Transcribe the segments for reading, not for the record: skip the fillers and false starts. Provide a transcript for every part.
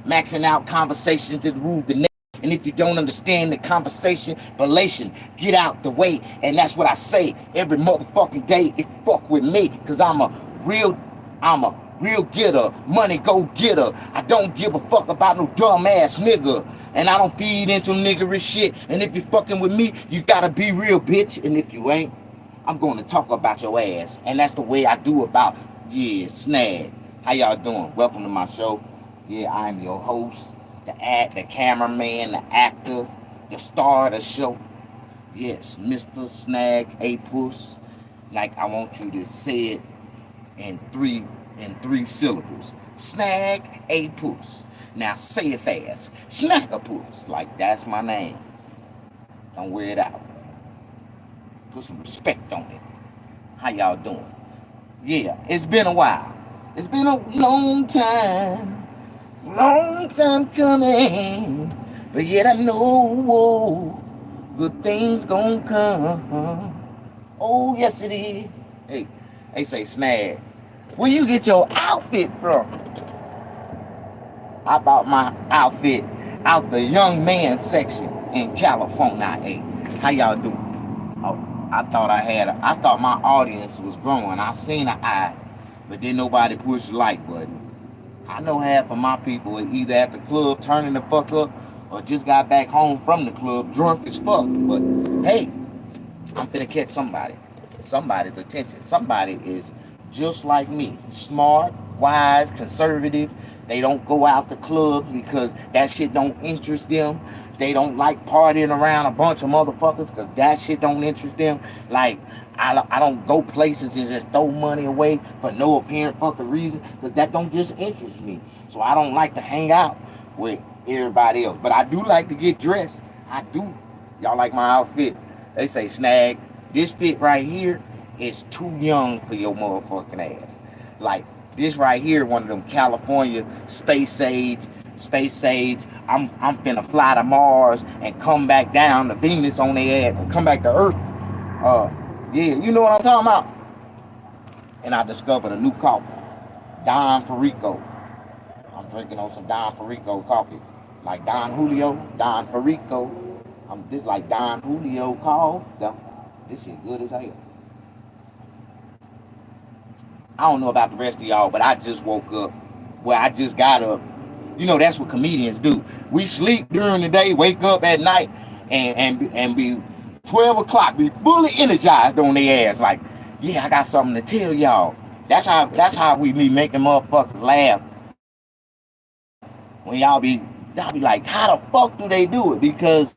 maxing out conversation to rule the nation. And if you don't understand the conversation, relation, get out the way. And that's what I say every motherfucking day if you fuck with me. Cause I'm a real getter, money go getter. I don't give a fuck about no dumb ass nigga. And I don't feed into niggerish shit. And if you fucking with me, you gotta be real, bitch. And if you ain't, I'm going to talk about your ass. And that's the way I do about, yeah, Snag. How y'all doing? Welcome to my show. Yeah, I'm your host, the cameraman, the actor, the star of the show. Yes, Mr. Snag A Puss. Like I want you to say it in three syllables. Snag A Puss. Now say it fast. Snag a Puss. Like that's my name. Don't wear it out. Put some respect on it. How y'all doing? Yeah, it's been a while. It's been a long time coming. But yet I know good things gonna come. Oh, yes it is. Hey, they say Snag. Where you get your outfit from? I bought my outfit out the young man section in California. Hey, how y'all doing? Oh, I thought my audience was growing. I seen an eye, but then nobody pushed the like button. I know half of my people are either at the club turning the fuck up or just got back home from the club drunk as fuck. But hey, I'm finna catch somebody's attention. Somebody is just like me, smart, wise, conservative. They don't go out to clubs because that shit don't interest them. They don't like partying around a bunch of motherfuckers because that shit don't interest them. Like, I don't go places and just throw money away for no apparent fucking reason because that don't just interest me. So I don't like to hang out with everybody else. But I do like to get dressed. I do. Y'all like my outfit? They say, Snag, this fit right here is too young for your motherfucking ass. Like, this right here, one of them California space age. I'm finna fly to Mars and come back down to Venus on their ass and come back to Earth. Yeah, you know what I'm talking about. And I discovered a new coffee, Don Farico. I'm drinking on some Don Farico coffee, like Don Julio, Don Farico. This like Don Julio coffee. This shit good as hell. I don't know about the rest of y'all, but I just woke up. Well, I just got up. You know, that's what comedians do. We sleep during the day, wake up at night, and be 12 o'clock, be fully energized on their ass. Like, yeah, I got something to tell y'all. That's how we be making motherfuckers laugh. When y'all be like, how the fuck do they do it? Because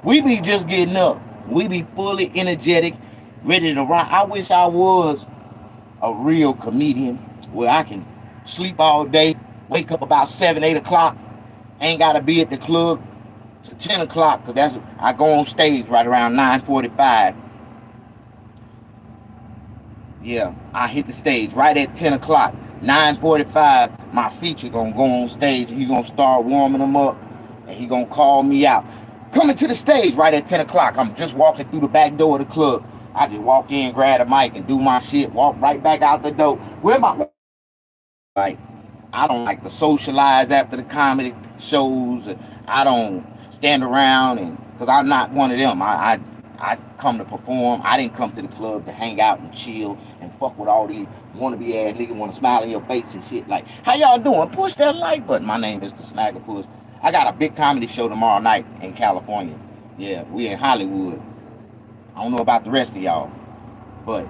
we be just getting up. We be fully energetic, ready to rock. I wish I was a real comedian where I can sleep all day, wake up about 7, 8 o'clock, ain't gotta be at the club to 10 o'clock, because I go on stage right around 9:45. Yeah, I hit the stage right at 10 o'clock. 9:45, my feature gonna go on stage and he gonna start warming them up and he gonna call me out. Coming to the stage right at 10 o'clock. I'm just walking through the back door of the club. I just walk in, grab the mic and do my shit, walk right back out the door. Where my like, I don't like to socialize after the comedy shows. I don't stand around and because I'm not one of them. I come to perform. I didn't come to the club to hang out and chill and fuck with all these wannabe ass niggas want to smile in your face and shit. Like, how y'all doing? Push that like button. My name is the Snagger Puss. I got a big comedy show tomorrow night in California. Yeah, we in Hollywood. I don't know about the rest of y'all, but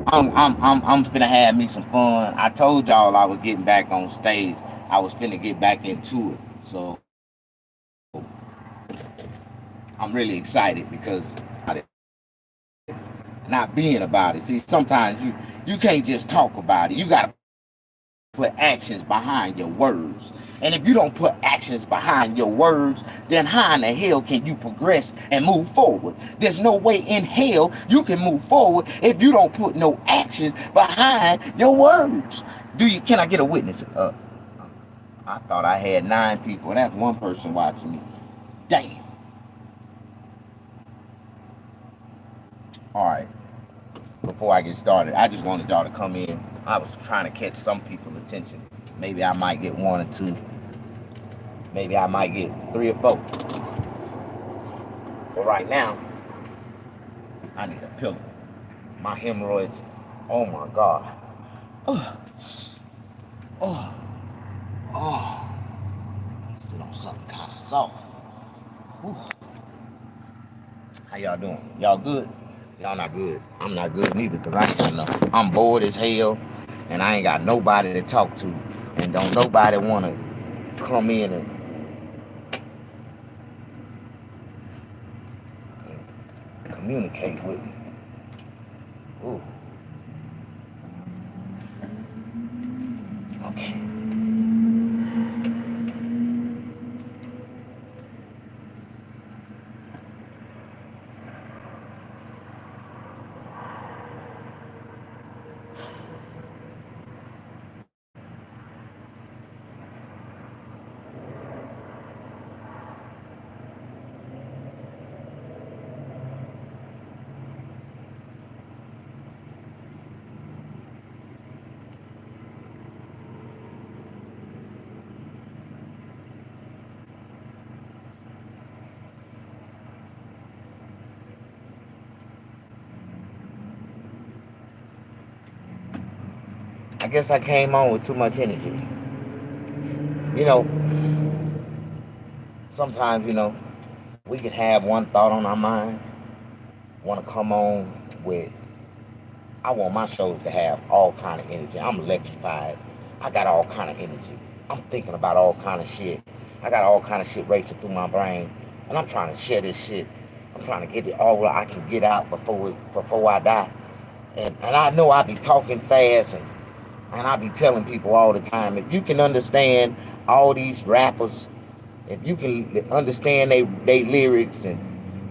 I'm finna have me some fun. I told y'all I was getting back on stage. I was finna get back into it. So I'm really excited because not being about it. See, sometimes you can't just talk about it. You gotta put actions behind your words. And if you don't put actions behind your words, then how in the hell can you progress and move forward? There's no way in hell you can move forward if you don't put no actions behind your words. Can I get a witness? I thought I had 9 people. That's one person watching me. Damn. All right. Before I get started, I just wanted y'all to come in. I was trying to catch some people's attention. Maybe I might get 1 or 2. Maybe I might get 3 or 4. But right now, I need a pillow. My hemorrhoids, oh my God. Oh, oh, oh. I'm sitting on something kind of soft. Whew. How y'all doing? Y'all good? Y'all not good. I'm not good neither because I ain't got nothing. I'm bored as hell and I ain't got nobody to talk to. And don't nobody want to come in and communicate with me. Ooh. Okay. I guess I came on with too much energy. You know, sometimes, we can have one thought on our mind, want to come on with, I want my shows to have all kind of energy. I'm electrified. I got all kind of energy. I'm thinking about all kind of shit. I got all kind of shit racing through my brain, and I'm trying to share this shit. I'm trying to get it all I can get out before I die. And I know I be talking fast, and I be telling people all the time, if you can understand all these rappers, if you can understand they lyrics and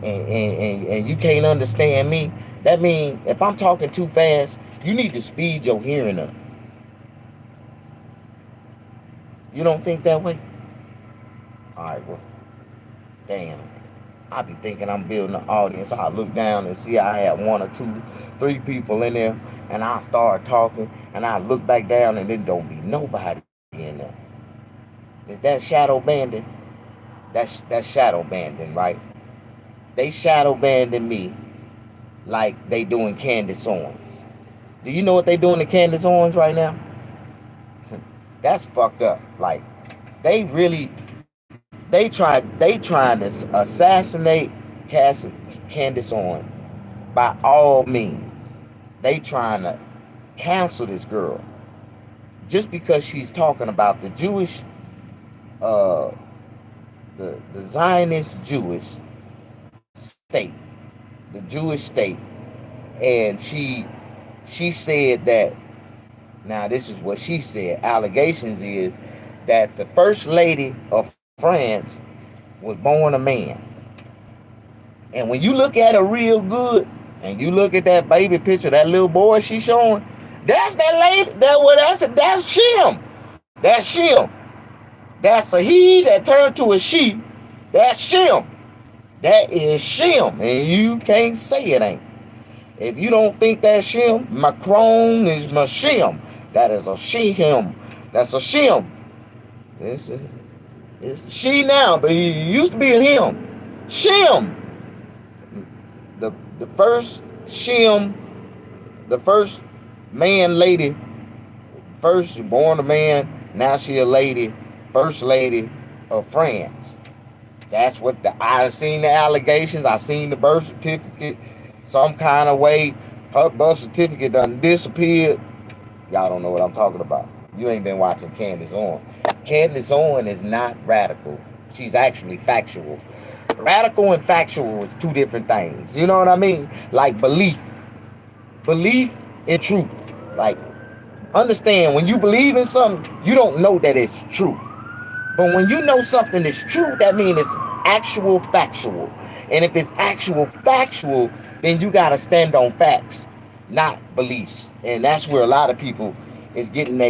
you can't understand me, that means if I'm talking too fast, you need to speed your hearing up. You don't think that way? Alright, well, damn. I be thinking I'm building an audience. I look down and see I have 1 or 2, 3 people in there, and I start talking, and I look back down and there don't be nobody in there. Is that shadow banding? That's shadow banding, right? They shadow banding me like they doing Candace Owens. Do you know what they doing to Candace Owens right now? That's fucked up. Like they trying to assassinate Candace Owens by all means. They trying to cancel this girl just because she's talking about the Jewish, the Zionist Jewish state, the Jewish state, and she said that. Now this is what she said. Allegations is that the first lady of France was born a man. And when you look at her real good, and you look at that baby picture, that little boy she's showing, that's that lady. That's Shem. That's Shem. That's a he that turned to a she. That's Shem. That is Shem. And you can't say it ain't. If you don't think that's Shem, Macron is my Shem. That is a Shem. That's a Shem. It's she now, but he used to be a him. Shem. The first Shem, the first man lady, first born a man, now she a lady, first lady of France. That's what I seen the allegations, I seen the birth certificate, some kind of way, her birth certificate done disappeared. Y'all don't know what I'm talking about. You ain't been watching Candace Owens. Candace Owens is not radical. She's actually factual. Radical and factual is 2 different things. You know what I mean? Like belief in truth. Like, understand, when you believe in something, you don't know that it's true. But when you know something is true, that means it's actual factual. And if it's actual factual, then you got to stand on facts, not beliefs. And that's where a lot of people is getting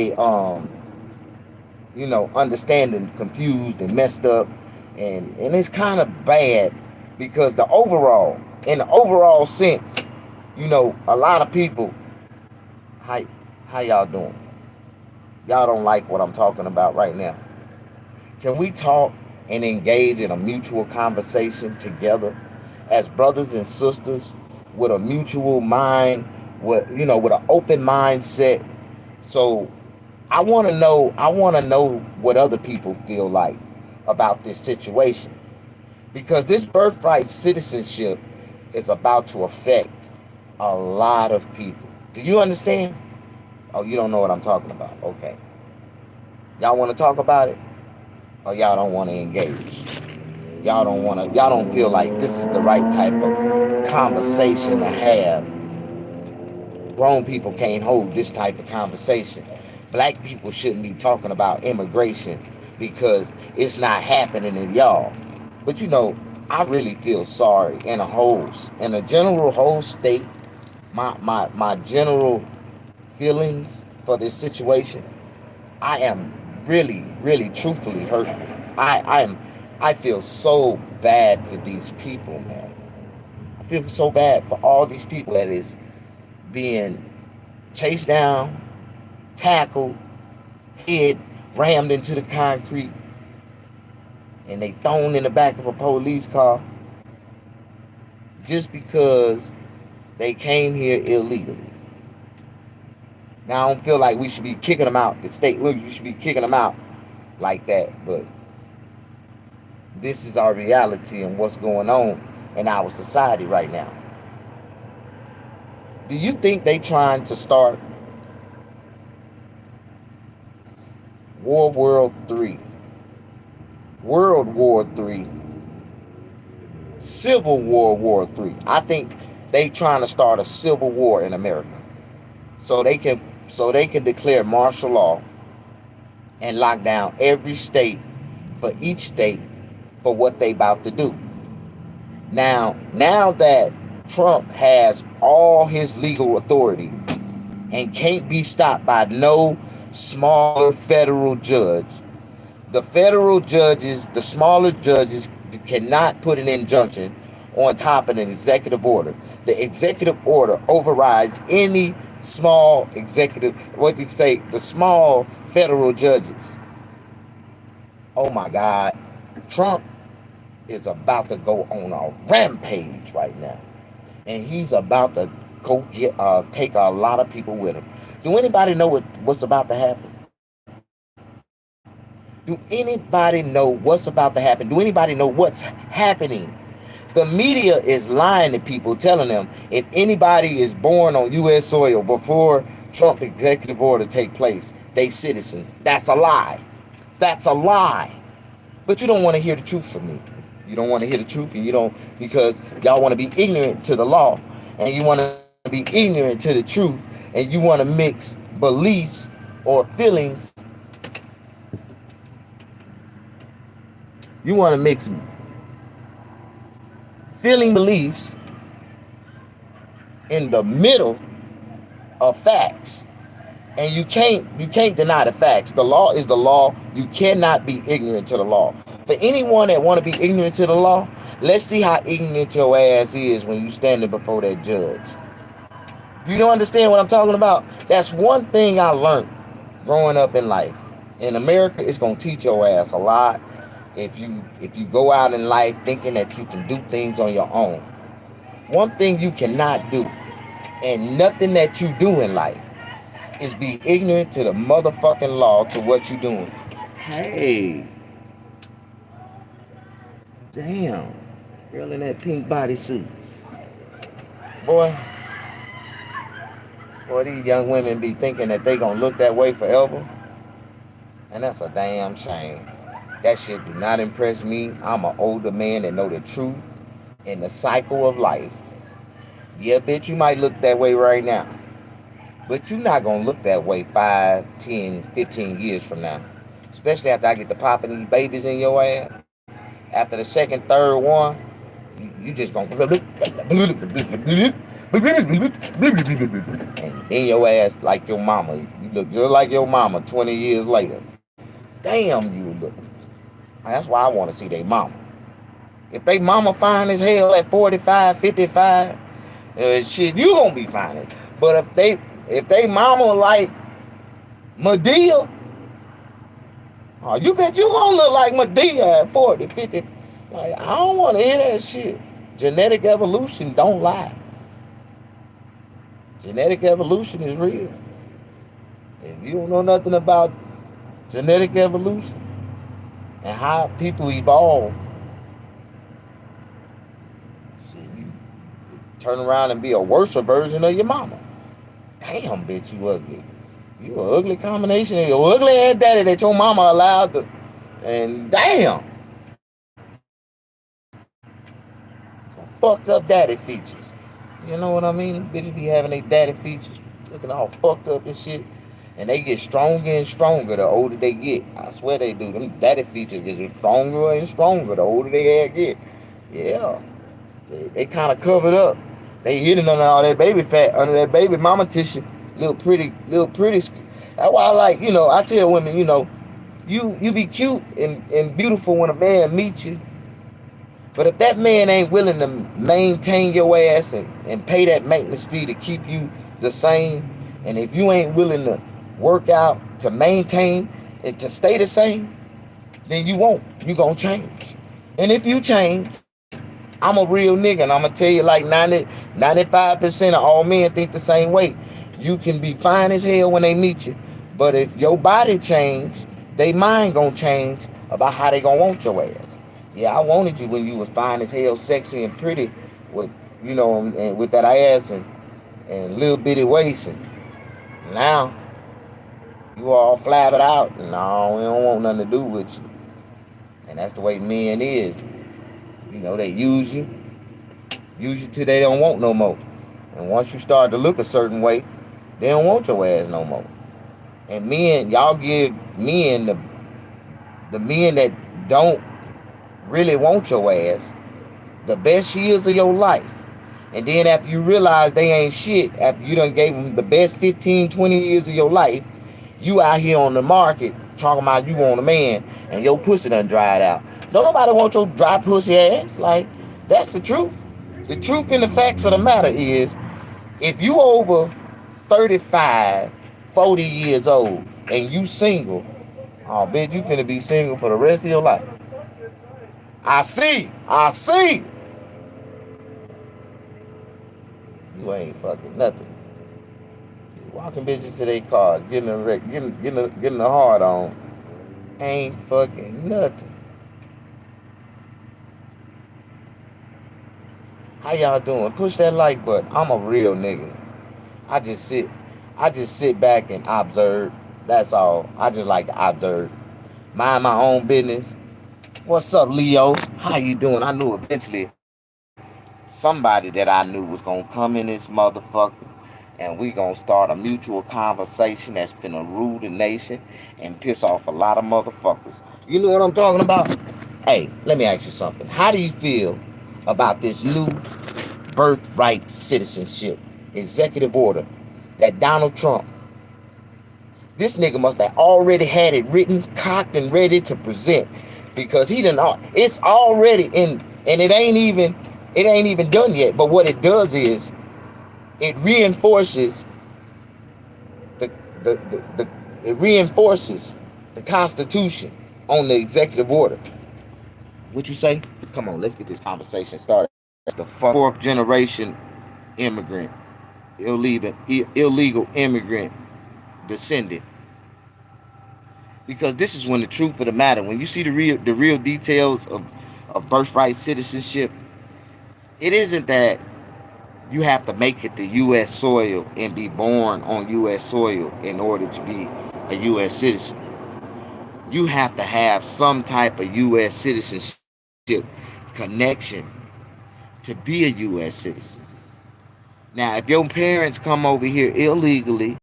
understanding confused and messed up. And it's kind of bad because in the overall sense, a lot of people, how y'all doing? Y'all don't like what I'm talking about right now. Can we talk and engage in a mutual conversation together as brothers and sisters with a mutual mind, with an open mindset? So I want to know what other people feel like about this situation, because this birthright citizenship is about to affect a lot of people. Do you understand? Oh, you don't know what I'm talking about. Okay. Y'all want to talk about it? Or y'all don't want to engage? Y'all don't feel like this is the right type of conversation to have. Grown people can't hold this type of conversation. Black people shouldn't be talking about immigration because it's not happening in y'all. But I really feel sorry in a general whole state. My general feelings for this situation, I am really, really truthfully hurtful. I feel so bad for these people, man. I feel so bad for all these people that is being chased down, tackled, head rammed into the concrete, and they thrown in the back of a police car just because they came here illegally. Now I don't feel like we should be kicking them out the state. Look, you should be kicking them out like that, but this is our reality and what's going on in our society right now. Do you think they trying to start World War III, World War III, Civil War III? I think they trying to start a civil war in America, so they can declare martial law and lock down every state for each state for what they about to do. Now that Trump has all his legal authority and can't be stopped by no smaller federal judge, the smaller judges cannot put an injunction on top of an executive order. The executive order overrides any small the small federal judges. Oh my God. Trump is about to go on a rampage right now. And he's about to take a lot of people with him. Do anybody know what's about to happen? Do anybody know what's about to happen? Do anybody know what's happening? The media is lying to people, telling them if anybody is born on U.S. soil before Trump executive order take place, they citizens. That's a lie. That's a lie. But you don't want to hear the truth from me. You don't want to hear the truth, and you don't, because y'all want to be ignorant to the law, and you want to be ignorant to the truth, and you want to mix beliefs or feelings. You want to mix feeling beliefs in the middle of facts. And you can't deny the facts. The law is the law. You cannot be ignorant to the law. For anyone that want to be ignorant to the law, let's see how ignorant your ass is when you standing before that judge. Do you understand what I'm talking about? That's one thing I learned growing up in life. In America, it's gonna teach your ass a lot if you go out in life thinking that you can do things on your own. One thing you cannot do, and nothing that you do in life, is be ignorant to the motherfucking law to what you doing. Hey. Damn. Girl in that pink bodysuit. Boy, these young women be thinking that they gonna look that way forever. And that's a damn shame. That shit do not impress me. I'm an older man that know the truth in the cycle of life. Yeah, bitch, you might look that way right now. But you're not going to look that way 5, 10, 15 years from now. Especially after I get to popping these babies in your ass. After the second, third one, you just going to... And then your ass like your mama. You look just like your mama 20 years later. Damn, you look. That's why I want to see their mama. If they mama fine as hell at 45, 55, shit, you going to be fine. But if they mama like Madea, Oh, you bet you gonna look like Medea at 40, 50. Like, I don't want to hear that shit. Genetic evolution don't lie. Genetic evolution is real. If you don't know nothing about genetic evolution and how people evolve, see, you turn around and be a worse version of your mama. Damn, bitch, you ugly. You an ugly combination of your ugly ass daddy that your mama allowed to. And damn, some fucked up daddy features. You know what I mean? Bitches be having their daddy features looking all fucked up and shit. And they get stronger and stronger the older they get. I swear they do. Them daddy features get stronger and stronger the older they get. Yeah. They kind of covered up. They hidden under all that baby fat, under that baby mama tissue. Little pretty. That's why I like, I tell women, you be cute and beautiful when a man meets you. But if that man ain't willing to maintain your ass and pay that maintenance fee to keep you the same, and if you ain't willing to work out to maintain and to stay the same, then you won't. You gonna change. And if you change, I'm a real nigga, and I'm gonna tell you like 95% of all men think the same way. You can be fine as hell when they meet you, but if your body change, they mind gonna change about how they gonna want your ass. Yeah, I wanted you when you was fine as hell, sexy and pretty, with and with that ass and little bitty waist. And now you all flabbered out. No, we don't want nothing to do with you. And that's the way men is. They use you till they don't want no more. And once you start to look a certain way, they don't want your ass no more. And men, y'all give men the men that don't really want your ass the best years of your life. And then after you realize they ain't shit, after you done gave them the best 15, 20 years of your life, you out here on the market talking about you want a man and your pussy done dried out. Don't nobody want your dry pussy ass. Like, that's the truth. The truth and the facts of the matter is, if you over 35, 40 years old and you single, oh bitch, you finna be single for the rest of your life. I see. You ain't fucking nothing. You walking bitches to their cars, getting a hard on. Ain't fucking nothing. How y'all doing? Push that like button. I'm a real nigga. I just sit back and observe. That's all. I just like to observe. Mind my own business. What's up, Leo? How you doing? I knew eventually somebody that I knew was gonna come in this motherfucker and we gonna start a mutual conversation that's finna rule the nation and piss off a lot of motherfuckers. You know what I'm talking about? Hey, let me ask you something. How do you feel about this new birthright citizenship executive order that Donald Trump, this nigga must have already had it written, cocked, and ready to present, because it's already in, and it ain't even done yet. But what it does is it reinforces it reinforces the Constitution on the executive order. What you say? Come on, let's get this conversation started. The fourth generation immigrant, illegal immigrant descendant. Because this is when the truth of the matter, when you see the real details of birthright citizenship, it isn't that you have to make it to U.S. soil and be born on U.S. soil in order to be a U.S. citizen. You have to have some type of U.S. citizenship connection to be a U.S. citizen. Now, if your parents come over here illegally,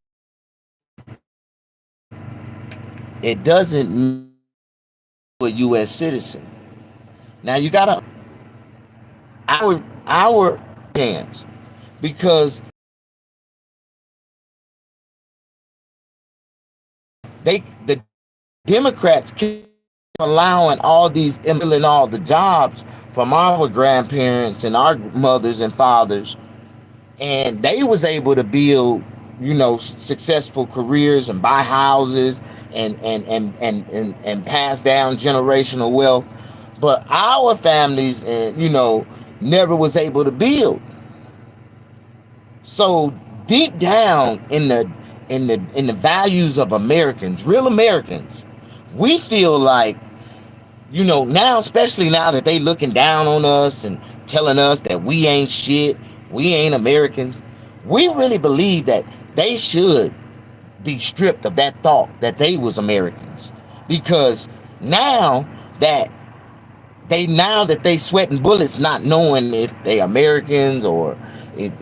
it doesn't make you a U.S. citizen. Now, you gotta our hands, because the Democrats keep allowing all these and all the jobs from our grandparents and our mothers and fathers, and they was able to build, successful careers and buy houses and pass down generational wealth. But our families, and never was able to build. So deep down in the values of Americans, real Americans, we feel like, now, especially now that they looking down on us and telling us that we ain't shit, we ain't Americans, we really believe that they should be stripped of that thought that they was Americans. Because now that they sweating bullets not knowing if they Americans or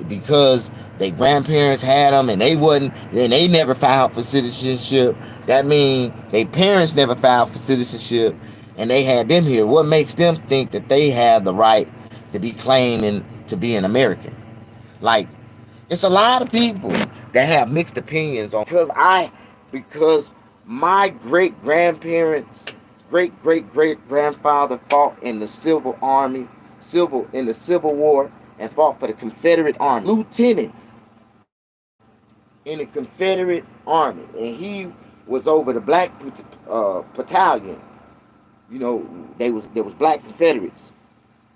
because their grandparents had them and they wasn't, then they never filed for citizenship. That means their parents never filed for citizenship and they had them here. What makes them think that they have the right to be claiming to be an American? Like, it's a lot of people that have mixed opinions on because my great grandparents, great grandfather fought in the Civil War and fought for the Confederate Army, lieutenant in the Confederate Army, and he was over the black battalion. There was black Confederates,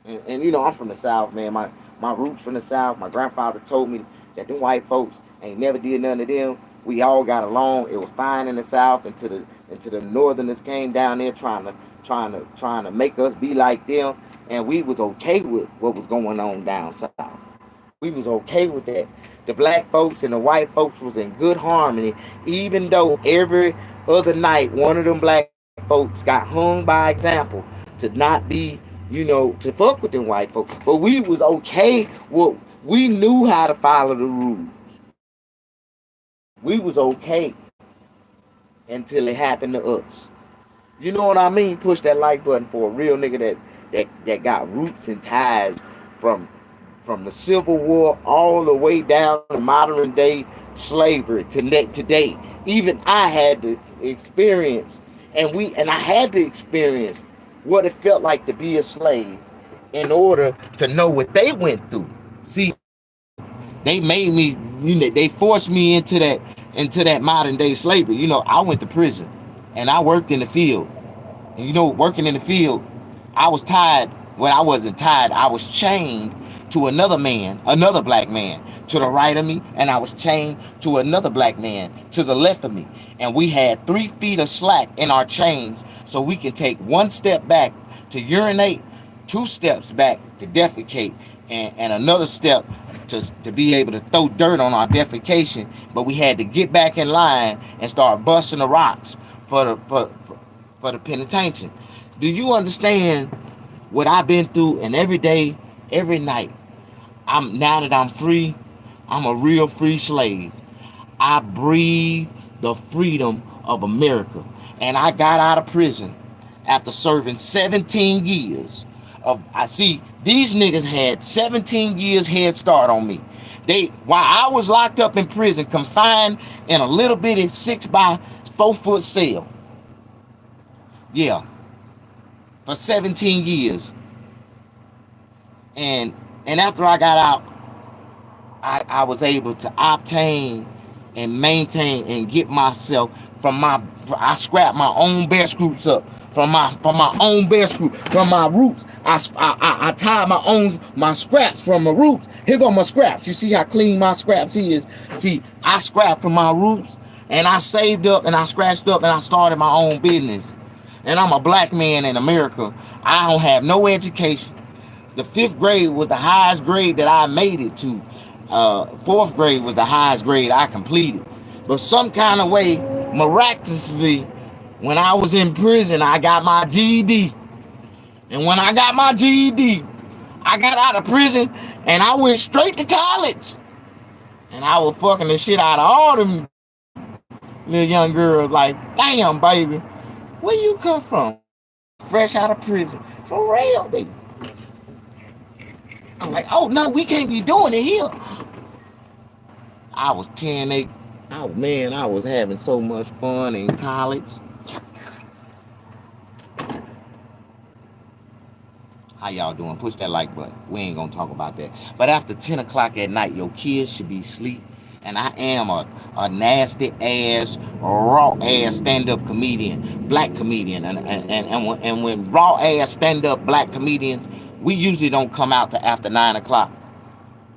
and I'm from the South, man. My roots from the South. My grandfather told me that them white folks ain't never did none of them. We all got along. It was fine in the South until the Northerners came down there trying to make us be like them, and we was okay with what was going on down south. We was okay with that. The black folks and the white folks was in good harmony, even though every other night one of them black folks got hung by example to not be, to fuck with them white folks. But we was okay. We knew how to follow the rules. We was okay until it happened to us. You know what I mean? Push that like button for a real nigga that got roots and ties from the Civil War all the way down to modern day slavery to today. Even I had to experience, and I had to experience what it felt like to be a slave in order to know what they went through. See, they made me, they forced me into that modern day slavery. I went to prison and I worked in the field. And working in the field, I was tied. Well, I wasn't tied. I was chained to another black man to the right of me, and I was chained to another black man to the left of me. And we had 3 feet of slack in our chains, so we can take 1 step back to urinate, 2 steps back to defecate, and another step to be able to throw dirt on our defecation. But we had to get back in line and start busting the rocks for the penitentiary. Do you understand what I've been through? And every day, every night, now that I'm free, I'm a real free slave. I breathe the freedom of America. And I got out of prison after serving 17 years. I see these niggas had 17 years head start on me. While I was locked up in prison, confined in a little bitty 6 by 4 foot cell. Yeah. For 17 years. And after I got out, I was able to obtain and maintain and get myself I scrapped my own best groups up from my own best group, from my roots. I tied my scraps from my roots. Here go my scraps. You see how clean my scraps is? See, I scrapped from my roots and I saved up and I scratched up and I started my own business. And I'm a black man in America. I don't have no education. The 5th grade was the highest grade that I made it to. 4th grade was the highest grade I completed. But some kind of way, miraculously, when I was in prison, I got my GED. And when I got my GED, I got out of prison and I went straight to college. And I was fucking the shit out of all them little young girls. Like, damn, baby, where you come from? Fresh out of prison. For real, baby. I'm like, oh no, we can't be doing it here. I was 10-8. Oh man, I was having so much fun in college. How y'all doing? Push that like button. We ain't gonna talk about that. But after 10 o'clock at night, your kids should be asleep and I am a nasty ass, raw ass stand up comedian, black comedian, and when raw ass stand up black comedians, we usually don't come out to after 9 o'clock.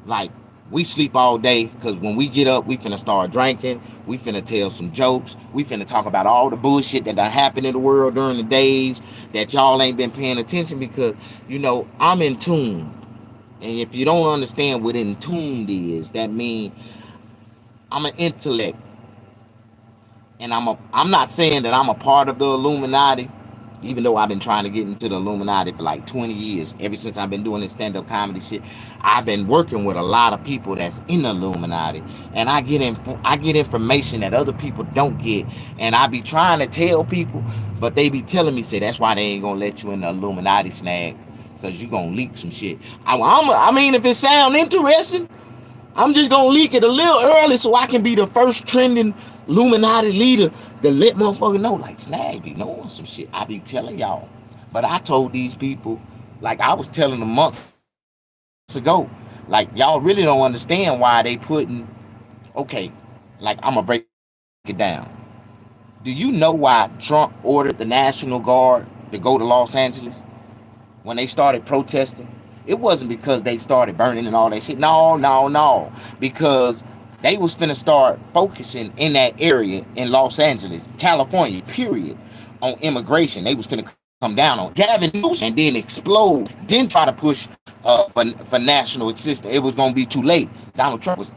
Like, we sleep all day because when we get up, we finna start drinking. We finna tell some jokes. We finna talk about all the bullshit that done happened in the world during the days that y'all ain't been paying attention because, I'm in tune. And if you don't understand what in tuned is, that means I'm an intellect. And I'm not saying that I'm a part of the Illuminati, even though I've been trying to get into the Illuminati for like 20 years. Ever since I've been doing this stand-up comedy shit, I've been working with a lot of people that's in the Illuminati, and I get information that other people don't get, and I be trying to tell people, but they be telling me, say that's why they ain't gonna let you in the Illuminati, Snag, because you gonna leak some shit. I mean, if it sound interesting, I'm just gonna leak it a little early so I can be the first trending Illuminati leader to let motherfuckers know, like, Snag be knowing some shit. I be telling y'all. But I told these people, like I was telling them months ago, like, y'all really don't understand why they putting, okay, like, I'm gonna break it down. Do you know why Trump ordered the National Guard to go to Los Angeles when they started protesting? It wasn't because they started burning and all that shit. No. Because they was finna start focusing in that area in Los Angeles, California, period, on immigration. They was finna come down on Gavin Newsom and then explode, then try to push for national assistance. It was gonna be too late. Donald Trump was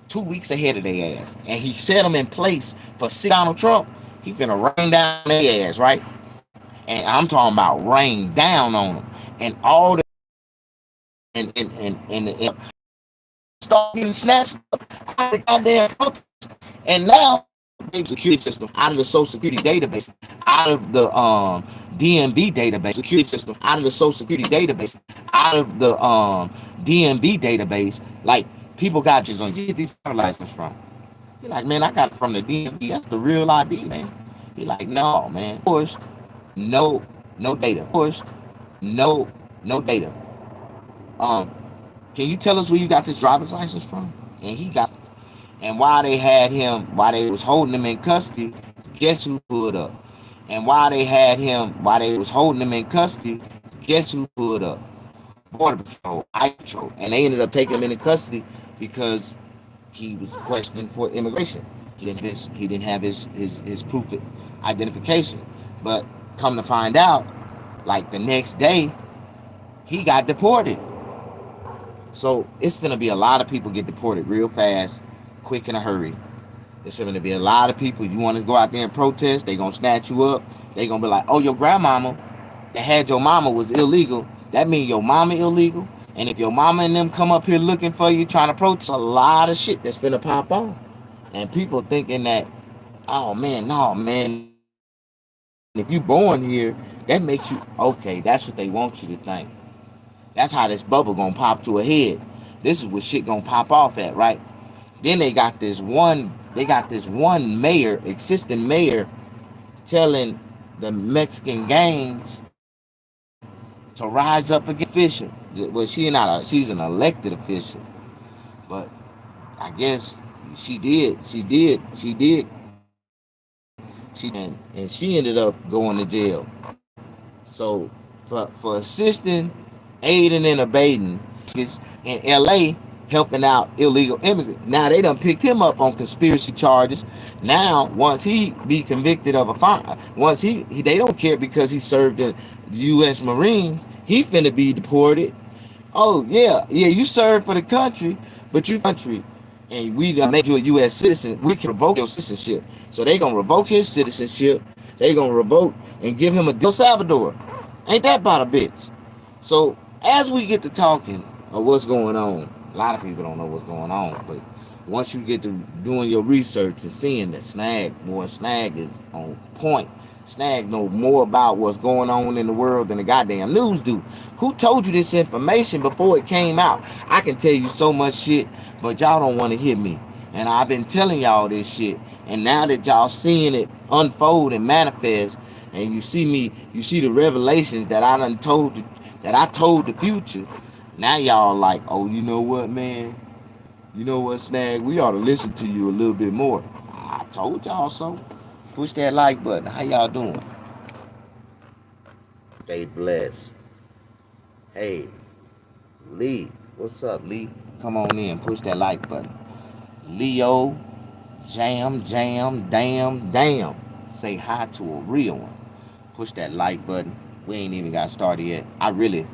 2 weeks ahead of their ass, and he set them in place for Donald Trump. He finna rain down their ass, right? And I'm talking about rain down on them, and all the and start getting snatched up out of the goddamn companies. And now the security system out of the social security database, out of the DMV database, security system out of the social security database, out of the DMV database. Like, people got you on, you get these license from. You're like, man, I got it from the DMV. That's the real ID, man. You're like, no, man. Push, no data. Push, no data. Can you tell us where you got this driver's license from? And he got, and why they had him, why they was holding him in custody, guess who pulled up? And why they had him, why they was holding him in custody, guess who pulled up? Border Patrol, ICE Patrol. And they ended up taking him into custody because he was questioned for immigration. He didn't have his proof of identification. But come to find out, like the next day, he got deported. So it's gonna be a lot of people get deported real fast, quick, in a hurry. It's gonna be a lot of people. You want to go out there and protest? They gonna snatch you up. They gonna be like, "Oh, your grandmama that had your mama was illegal. That means your mama illegal. And if your mama and them come up here looking for you, trying to protest, a lot of shit that's finna pop off." And people thinking that, "Oh man, no man. If you born here, that makes you okay." That's what they want you to think. That's how this bubble gonna pop to a head. This is what shit gonna pop off at, right? Then they got this one mayor, existing mayor, telling the Mexican gangs to rise up against official. Well, she's an elected official, but I guess and she ended up going to jail. So for assisting, aiding and abetting in LA, helping out illegal immigrants. Now they done picked him up on conspiracy charges. Now once he be convicted of a fine, once they don't care because he served in the U.S. Marines, he finna be deported. Oh yeah, you served for the country, but you country, and we done made you a U.S. citizen. We can revoke your citizenship. So they gonna revoke his citizenship. They gonna revoke and give him a El Salvador. Ain't that about a bitch? So as we get to talking of what's going on, a lot of people don't know what's going on, but once you get to doing your research and seeing that Snag is on point. Snag know more about what's going on in the world than the goddamn news do. Who told you this information before it came out? I can tell you so much shit, but y'all don't want to hear me. And I've been telling y'all this shit. And now that y'all seeing it unfold and manifest, and you see the revelations that I told the future. Now y'all like, oh, you know what, man? You know what, Snag? We ought to listen to you a little bit more. I told y'all so. Push that like button. How y'all doing? Stay blessed. Hey, Lee. What's up, Lee? Come on in. Push that like button. Leo, damn. Say hi to a real one. Push that like button. We ain't even got started yet. I really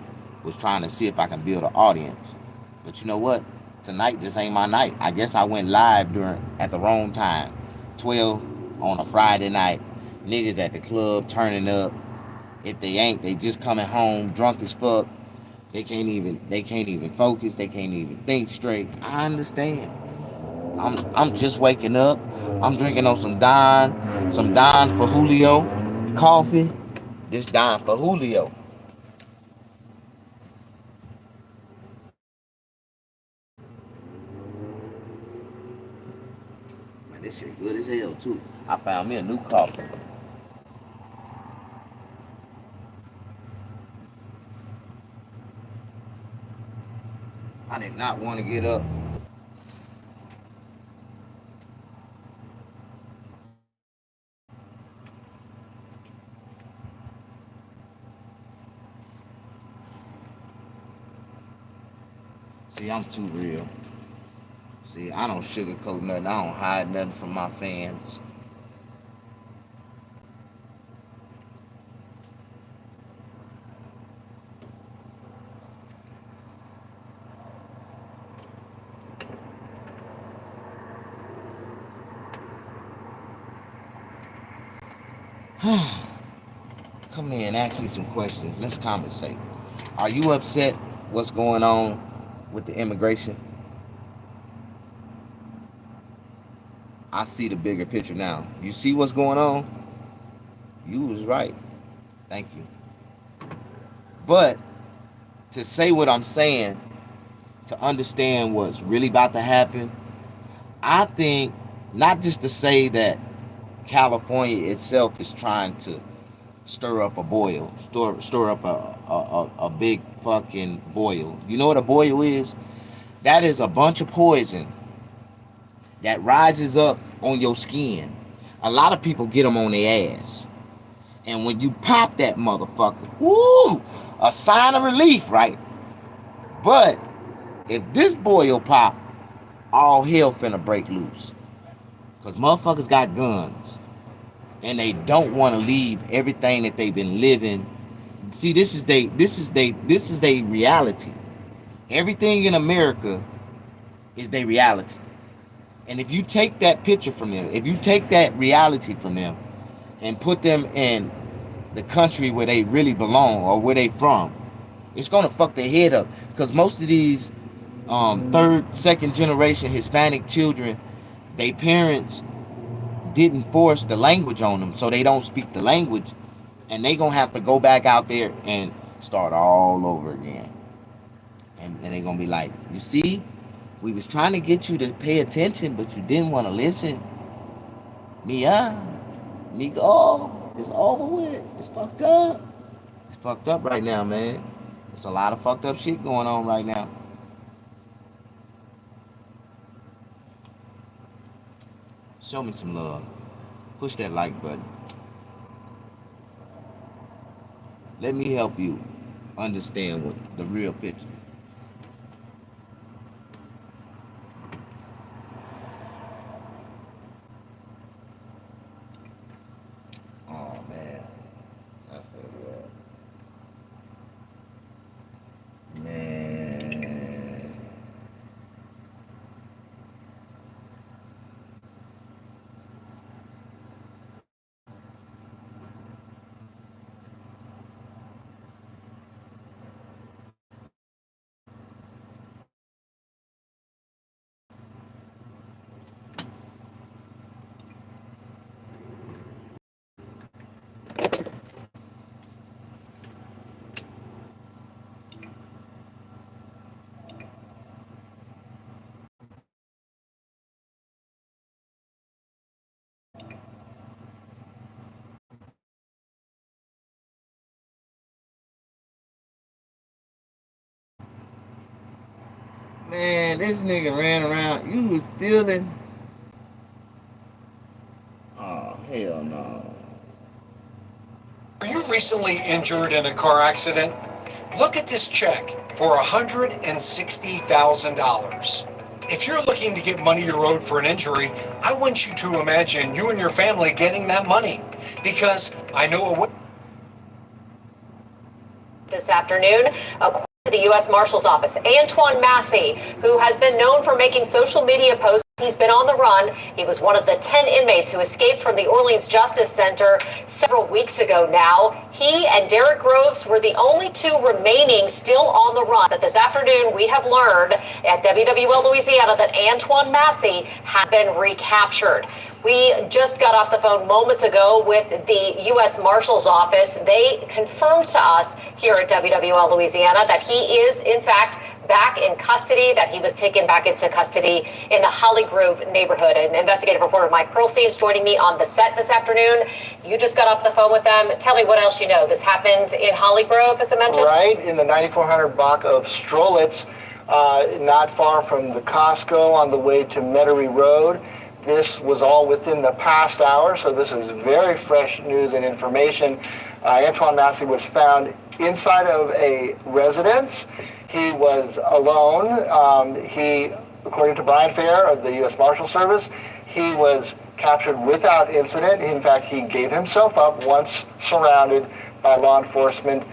was trying to see if I can build an audience. But you know what? Tonight just ain't my night. I guess I went live at the wrong time. 12 on a Friday night. Niggas at the club turning up. If they ain't, they just coming home drunk as fuck. They can't even focus. They can't even think straight. I understand. I'm just waking up. I'm drinking on some Don for Julio coffee. This Don for Julio. Man, this shit good as hell too. I found me a new coffee. I did not want to get up. See, I'm too real. See, I don't sugarcoat nothing. I don't hide nothing from my fans. Come here and ask me some questions. Let's conversate. Are you upset what's going on with the immigration? I see the bigger picture now. You see what's going on? You was right. Thank you. But to say what I'm saying, to understand what's really about to happen, I think not just to say that California itself is trying to stir up a boil, stir up a big fucking boil. You know what a boil is? That is a bunch of poison that rises up on your skin. A lot of people get them on their ass. And when you pop that motherfucker, ooh, a sign of relief, right? But if this boil pop, all hell finna break loose. Cause motherfuckers got guns. And they don't want to leave everything that they've been living. See, this is they reality. Everything in America is their reality. And if you take that picture from them, if you take that reality from them and put them in the country where they really belong or where they from, it's gonna fuck their head up. Because most of these third, second generation Hispanic children, their parents didn't force the language on them, so they don't speak the language, and they gonna have to go back out there and start all over again. And they gonna be like, you see, we was trying to get you to pay attention, but you didn't want to listen. Mia, me go. It's over with. It's fucked up. It's fucked up right now, man. It's a lot of fucked up shit going on right now. Show me some love. Push that like button. Let me help you understand what the real picture. Oh man, that's what it was. Man, Man, this nigga ran around. You was stealing. Oh, hell no. Were you recently injured in a car accident? Look at this check for $160,000. If you're looking to get money you owed for an injury, I want you to imagine you and your family getting that money, because I know a way. This afternoon, according to the U.S. Marshal's Office, Antoine Massey, who has been known for making social media posts, he's been on the run. He was one of the 10 inmates who escaped from the Orleans Justice Center several weeks ago now. He and Derek Groves were the only two remaining still on the run. But this afternoon, we have learned at WWL Louisiana that Antoine Massey had been recaptured. We just got off the phone moments ago with the U.S. Marshal's Office. They confirmed to us here at WWL Louisiana that he is, in fact, back in custody, that he was taken back into custody in the Holly Grove neighborhood. And investigative reporter Mike Pearlstein is joining me on the set this afternoon. You just got off the phone with them. Tell me what else you know. This happened in Holly Grove, as I mentioned? Right, in the 9400 block of Strolitz, not far from the Costco on the way to Metairie Road. This was all within the past hour, so this is very fresh news and information. Antoine Massey was found inside of a residence. He was alone. According to Brian Fair of the U.S. Marshal Service, he was captured without incident. In fact, he gave himself up once surrounded by law enforcement.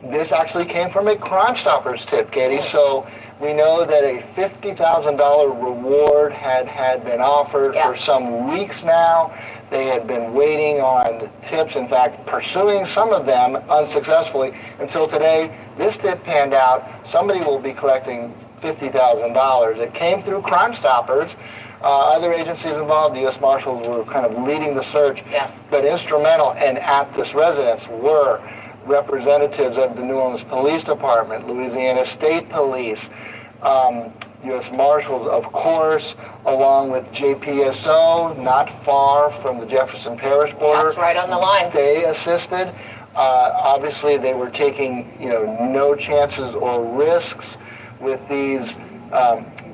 This actually came from a Crime Stoppers tip, Katie. So we know that a $50,000 reward had been offered for some weeks now. They had been waiting on tips, in fact, pursuing some of them unsuccessfully until today. This tip panned out. Somebody will be collecting $50,000. It came through Crime Stoppers. Other agencies involved, the U.S. Marshals were kind of leading the search, but instrumental and at this residence were representatives of the New Orleans Police Department, Louisiana State Police, U.S. Marshals, of course, along with JPSO, not far from the Jefferson Parish border. That's right on the line. They assisted. Obviously, they were taking, no chances or risks with these.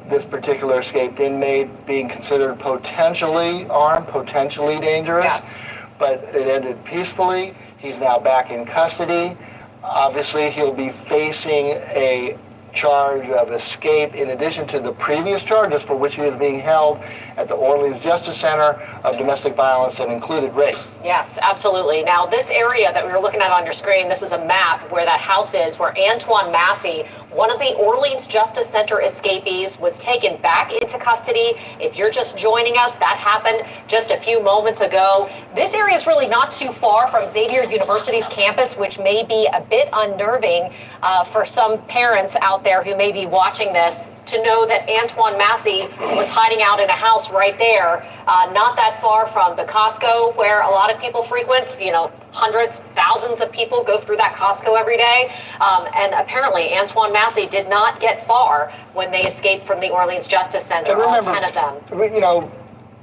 This particular escaped inmate being considered potentially armed, potentially dangerous, but it ended peacefully. He's now back in custody. Obviously, he'll be facing a charge of escape in addition to the previous charges for which he was being held at the Orleans Justice Center of domestic violence that included rape. Yes, absolutely. Now, this area that we were looking at on your screen, this is a map where that house is, where Antoine Massey, one of the Orleans Justice Center escapees, was taken back into custody. If you're just joining us, that happened just a few moments ago. This area is really not too far from Xavier University's campus, which may be a bit unnerving for some parents out there who may be watching this, to know that Antoine Massey was hiding out in a house right there, not that far from the Costco, where a lot of people frequent. Hundreds, thousands of people go through that Costco every day. And apparently Antoine Massey did not get far when they escaped from the Orleans Justice Center, all 10 of them.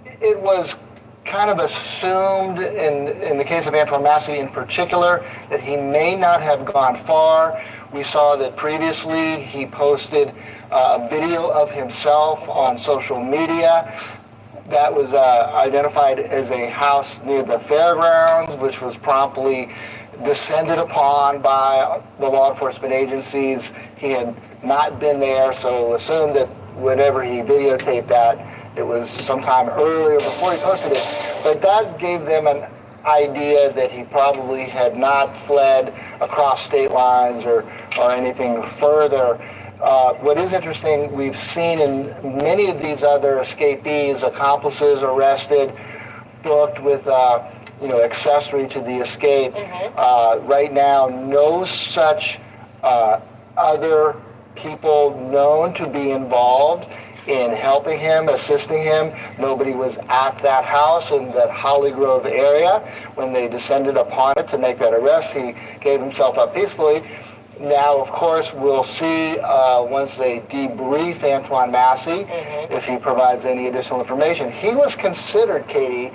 It was kind of assumed in the case of Antoine Massey in particular that he may not have gone far. We saw that previously he posted a video of himself on social media. That was identified as a house near the fairgrounds, which was promptly descended upon by the law enforcement agencies. He had not been there, so assumed that whenever he videotaped that, it was sometime earlier before he posted it. But that gave them an idea that he probably had not fled across state lines or anything further. What is interesting, we've seen in many of these other escapees, accomplices arrested, booked with accessory to the escape. Right now, no such other people known to be involved in helping him, assisting him. Nobody was at that house in that Holly Grove area when they descended upon it to make that arrest. He gave himself up peacefully. Now, of course, we'll see once they debrief Antoine Massey if he provides any additional information. He was considered, Katie,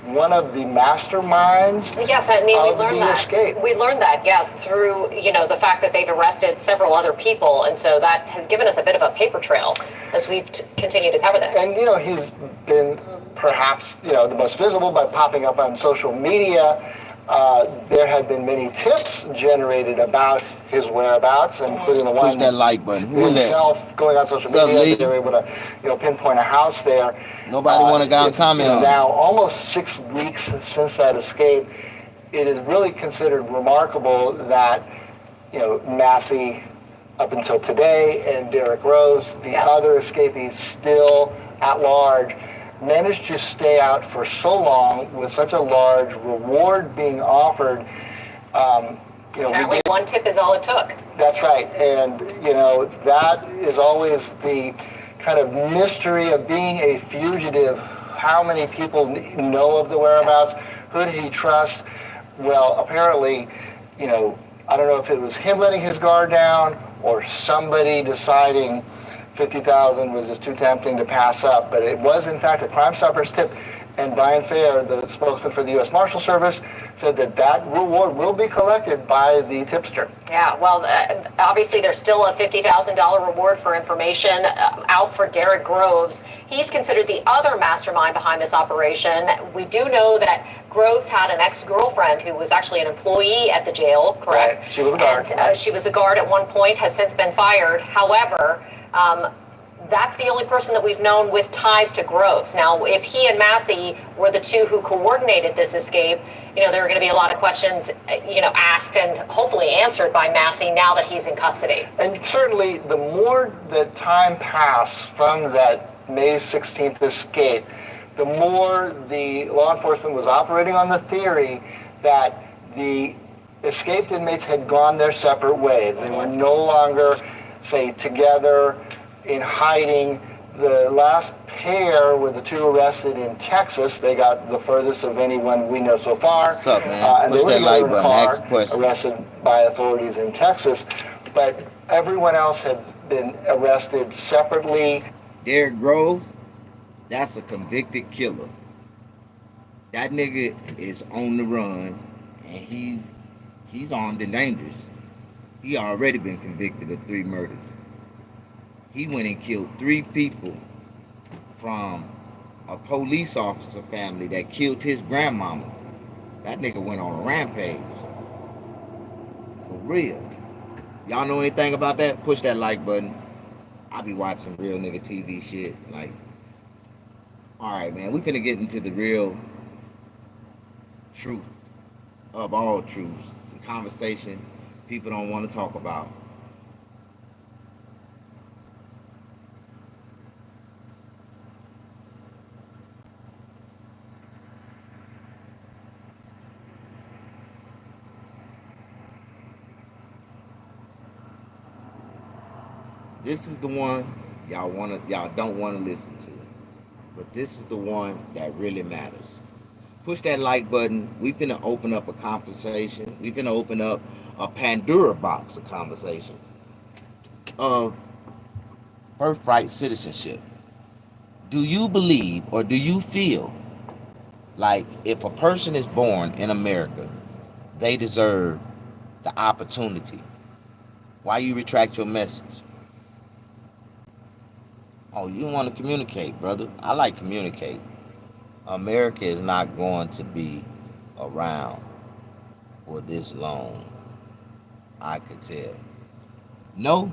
one of the masterminds Yes, I mean, of the escape. We learned that, yes, through, the fact that they've arrested several other people. And so that has given us a bit of a paper trail as we've continued to cover this. And, he's been perhaps, the most visible by popping up on social media. There had been many tips generated about his whereabouts, including the one Push that like button. Who himself going on social media. They were able to, pinpoint a house there. Nobody want to go and comment on it. Now, almost 6 weeks since that escape, it is really considered remarkable that, Massey, up until today, and Derek Rose, the other escapees still at large, managed to stay out for so long with such a large reward being offered. Apparently one tip is all it took. That's right. And, that is always the kind of mystery of being a fugitive. How many people know of the whereabouts? Who did he trust? Well, apparently, I don't know if it was him letting his guard down or somebody deciding 50,000 was just too tempting to pass up, but it was in fact a Crime Stoppers tip, and Brian Fair, the spokesman for the U.S. Marshal Service, said that reward will be collected by the tipster. Yeah, well, obviously there's still a $50,000 reward for information out for Derek Groves. He's considered the other mastermind behind this operation. We do know that Groves had an ex-girlfriend who was actually an employee at the jail, correct? Right. She was a guard. And, she was a guard at one point, has since been fired. However, that's the only person that we've known with ties to Groves. Now, if he and Massey were the two who coordinated this escape, there are going to be a lot of questions, asked and hopefully answered by Massey now that he's in custody. And certainly, the more that time passed from that May 16th escape, the more the law enforcement was operating on the theory that the escaped inmates had gone their separate ways. They were no longer, say, together in hiding. The last pair were the two arrested in Texas. They got the furthest of anyone we know so far. What's up, man? And they were that like in a button? Ask a car, question. arrested by authorities in Texas. But everyone else had been arrested separately. Derek Groves, that's a convicted killer. That nigga is on the run, and he's armed and dangerous. He already been convicted of 3 murders. He went and killed 3 people from a police officer family that killed his grandmama. That nigga went on a rampage. For real. Y'all know anything about that? Push that like button. I be watching real nigga TV shit. Like, alright, man, we finna get into the real truth of all truths. The conversation people don't want to talk about. This is the one y'all don't want to listen to. But this is the one that really matters. Push that like button. We finna open up a conversation. We finna open up a Pandora box of conversation of birthright citizenship. Do you believe or do you feel like if a person is born in America, they deserve the opportunity? Why you retract your message? Oh, you want to communicate, brother? I like communicate. America is not going to be around for this long. I could tell. No.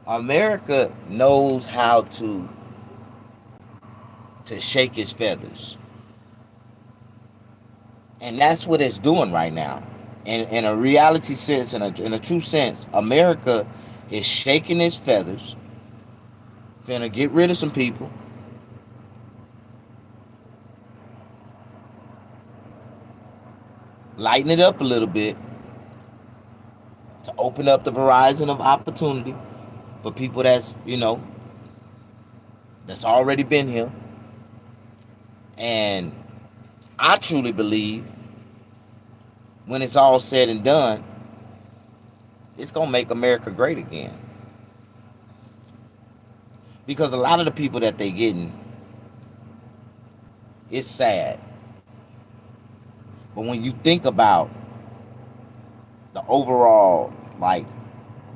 America knows how to shake its feathers. And that's what it's doing right now. In a reality sense, in a true sense, America is shaking its feathers, finna get rid of some people, lighten it up a little bit to open up the horizon of opportunity for people that's already been here. And I truly believe when it's all said and done, it's gonna make America great again. Because a lot of the people that they getting It's sad. But when you think about the overall, like,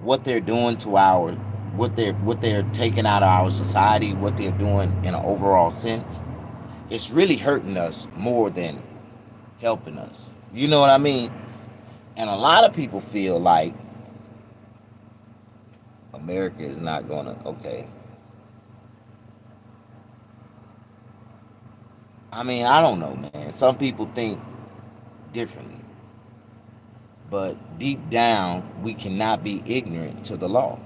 what they're doing to our, what they're taking out of our society, what they're doing in an overall sense, it's really hurting us more than helping us. You know what I mean? And a lot of people feel like America is not gonna, okay. I mean, I don't know, man. Some people think differently. But deep down, we cannot be ignorant to the law.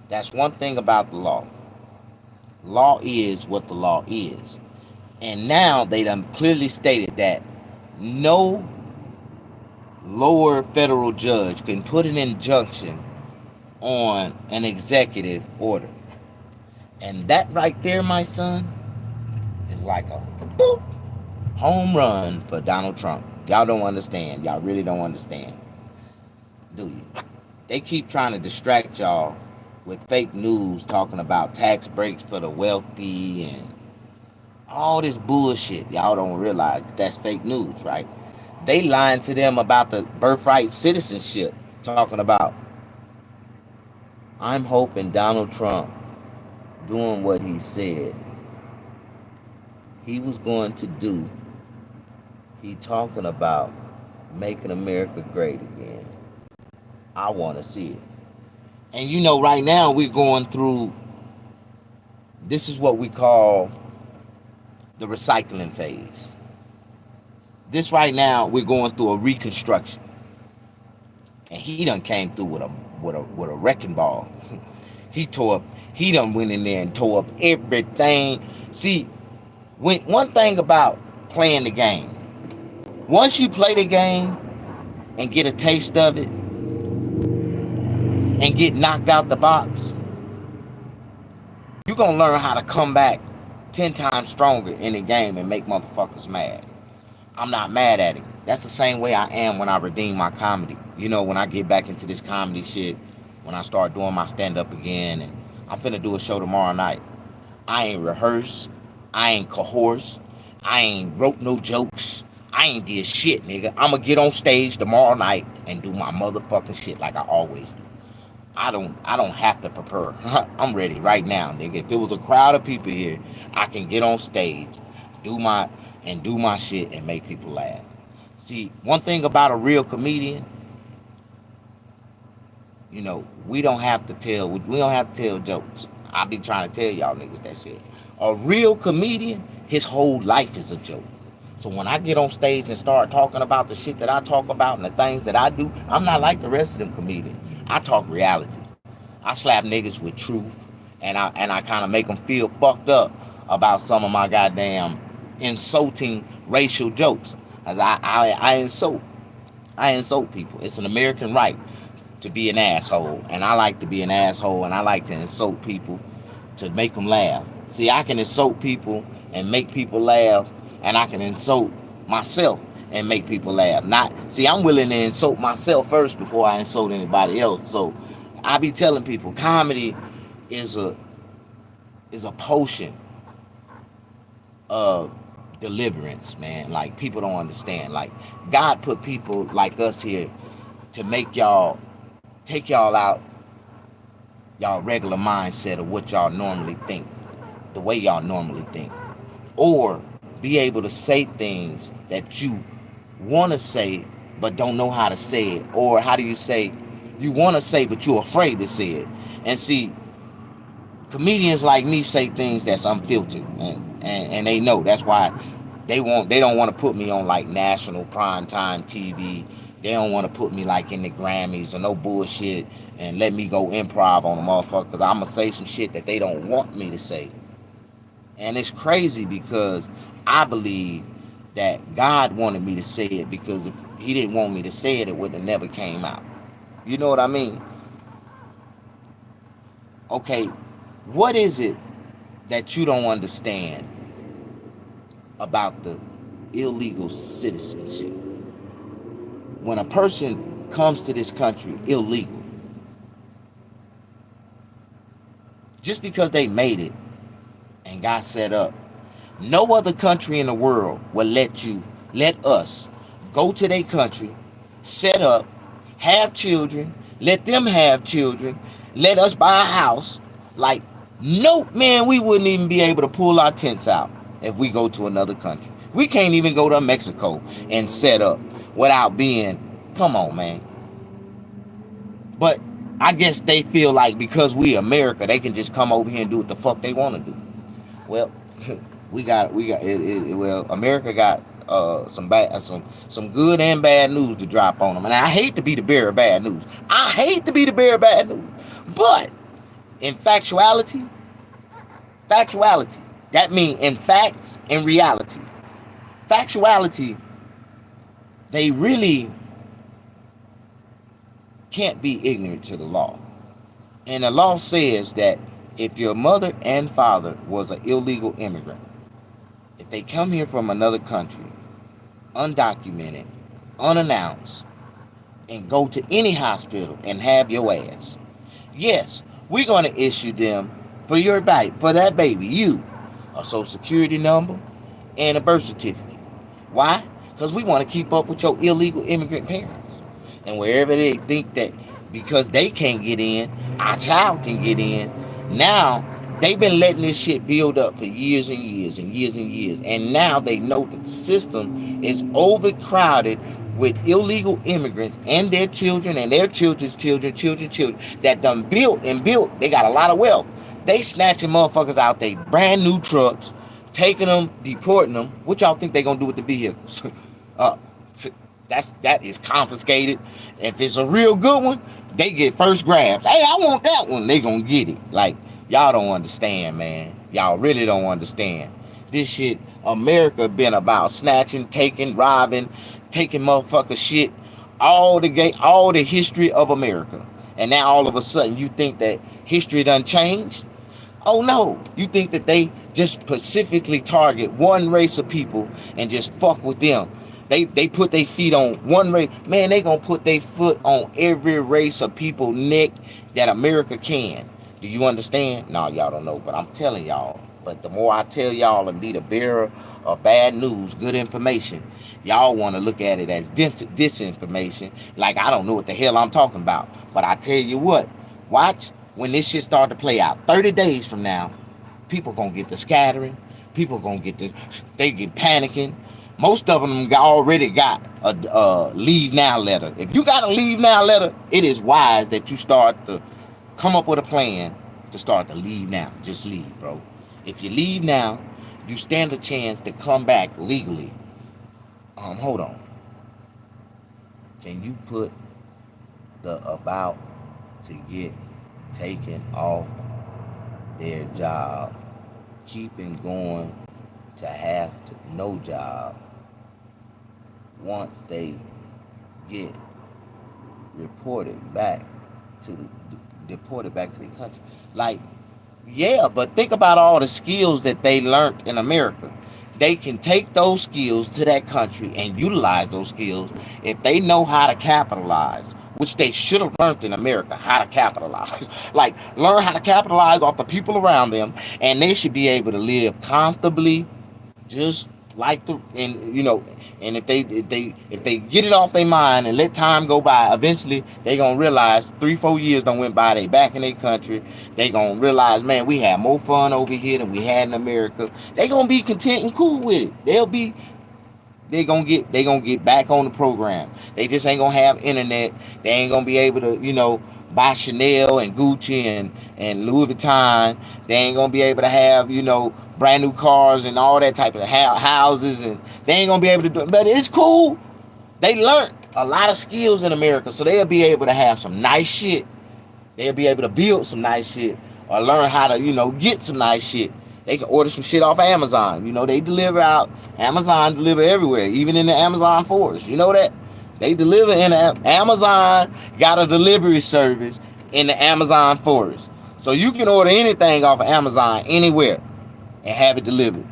That's one thing about the law. Law is what the law is. And now they done clearly stated that no lower federal judge can put an injunction on an executive order. And that right there, my son, is like a boop, home run for Donald Trump. Y'all don't understand. Y'all really don't understand. Do you? They keep trying to distract y'all with fake news talking about tax breaks for the wealthy and all this bullshit. Y'all don't realize that's fake news, right? They lying to them about the birthright citizenship, talking about, I'm hoping Donald Trump doing what he said he was going to do. He talking about making America great again. I want to see it. And you know, right now we're going through, this is what we call the recycling phase. This right now, we're going through a reconstruction. And he done came through with a wrecking ball. He done went in there and tore up everything. See, one thing about playing the game, once you play the game and get a taste of it and get knocked out the box, you're gonna learn how to come back 10 times stronger in the game and make motherfuckers mad. I'm not mad at him. That's the same way I am when I redeem my comedy. You know, when I get back into this comedy shit, when I start doing my stand-up again, and I'm finna do a show tomorrow night. I ain't rehearsed. I ain't coerced. I ain't wrote no jokes. I ain't did shit, nigga. I'ma get on stage tomorrow night and do my motherfucking shit like I always do. I don't have to prepare. I'm ready right now, nigga. If it was a crowd of people here, I can get on stage, do my shit and make people laugh. See, one thing about a real comedian, you know, we don't have to tell jokes. I be trying to tell y'all niggas that shit. A real comedian, his whole life is a joke. So when I get on stage and start talking about the shit that I talk about and the things that I do, I'm not like the rest of them comedians. I talk reality. I slap niggas with truth, and I kind of make them feel fucked up about some of my goddamn insulting racial jokes. As I insult people. It's an American right to be an asshole, and I like to be an asshole, and I like to insult people to make them laugh. See, I can insult people and make people laugh, and I can insult myself and make people laugh. I'm willing to insult myself first before I insult anybody else. So I be telling people, comedy is a potion of deliverance, man. Like, people don't understand. Like, God put people like us here to make y'all, take y'all out y'all regular mindset of what y'all normally think, the way y'all normally think, or be able to say things that you want to say but don't know how to say it, or how do you say you want to say but you're afraid to say it. And see, comedians like me say things that's unfiltered, and they know. That's why they don't want to put me on like national primetime TV. They don't want to put me like in the Grammys or no bullshit and let me go improv on the motherfucker, because I'm gonna say some shit that they don't want me to say. And it's crazy because I believe that God wanted me to say it, because if he didn't want me to say it, it would have never came out. You know what I mean? Okay, what is it that you don't understand about the illegal citizenship? When a person comes to this country illegal, just because they made it and got set up, No other country in the world will let us go to their country, set up, have children, let them have children, let us buy a house. Like, nope, man, we wouldn't even be able to pull our tents out if we go to another country. We can't even go to Mexico and set up without being, come on, man. But I guess they feel like because we America, they can just come over here and do what the fuck they want to do. Well, well, America got some good and bad news to drop on them. And I hate to be the bearer of bad news. But in factuality, that means in facts and reality. Factuality, they really can't be ignorant to the law. And the law says that if your mother and father was an illegal immigrant, if they come here from another country, undocumented, unannounced, and go to any hospital and have your ass, yes, we're going to issue them for that baby, you, a social security number and a birth certificate. Why? Because we want to keep up with your illegal immigrant parents. And wherever they think that because they can't get in, our child can get in, now they've been letting this shit build up for years and years and years and years. And now they know that the system is overcrowded with illegal immigrants and their children and their children's children that done built. They got a lot of wealth. They snatching motherfuckers out they brand new trucks, taking them, deporting them. What y'all think they gonna do with the vehicles? That is confiscated. If it's a real good one, they get first grabs. Hey, I want that one. They gonna get it. Like, y'all don't understand, man. Y'all really don't understand. This shit, America been about snatching, taking, robbing, taking motherfucker shit all the history of America. And now all of a sudden you think that history done changed? Oh no, you think that they just specifically target one race of people and just fuck with them. They put their feet on one race. Man, they gonna put their foot on every race of people neck that America can. Do you understand? No, y'all don't know, but I'm telling y'all. But the more I tell y'all and be the bearer of bad news, good information, y'all want to look at it as disinformation. Like I don't know what the hell I'm talking about. But I tell you what, watch when this shit start to play out. 30 days from now, people gonna get the scattering. People gonna get they get panicking. Most of them already got a leave now letter. If you got a leave now letter, it is wise that you start to come up with a plan to start to leave now. Just leave, bro. If you leave now, you stand a chance to come back legally. Hold on. Can you put the about to get taken off their job, keeping going to have to no job once they get deported back to the country? Like, yeah, but think about all the skills that they learned in America. They can take those skills to that country and utilize those skills if they know how to capitalize, which they should have learned in America, how to capitalize. Like, learn how to capitalize off the people around them, and they should be able to live comfortably, just like and if they get it off their mind and let time go by, eventually they gonna realize 3-4 years done went by, they back in their country, they gonna realize, man, we had more fun over here than we had in America. They gonna be content and cool with it. They gonna get back on the program. They just ain't gonna have internet. They ain't gonna be able to, buy Chanel and Gucci and Louis Vuitton. They ain't gonna be able to have, brand new cars and all that type of houses, and they ain't gonna be able to do it. But it's cool. They learned a lot of skills in America, so they'll be able to have some nice shit. They'll be able to build some nice shit or learn how to, get some nice shit. They can order some shit off Amazon. They deliver out. Amazon deliver everywhere, even in the Amazon forest. You know that? They deliver in Amazon, got a delivery service in the Amazon forest. So you can order anything off of Amazon anywhere and have it delivered.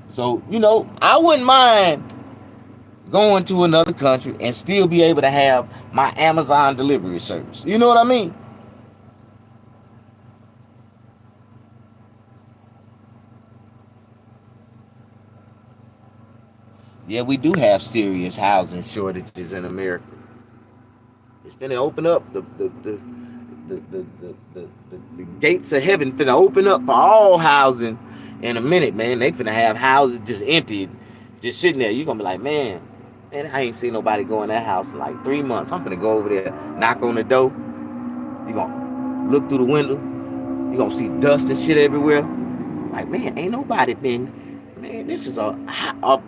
So, I wouldn't mind going to another country and still be able to have my Amazon delivery service. You know what I mean? Yeah, we do have serious housing shortages in America. It's finna open up the gates of heaven finna open up for all housing in a minute, man. They finna have houses just empty, just sitting there. You gonna be like, man, I ain't seen nobody go in that house in like 3 months. I'm finna go over there, knock on the door. You gonna look through the window. You gonna see dust and shit everywhere. Like, man, ain't nobody been. Man, this is a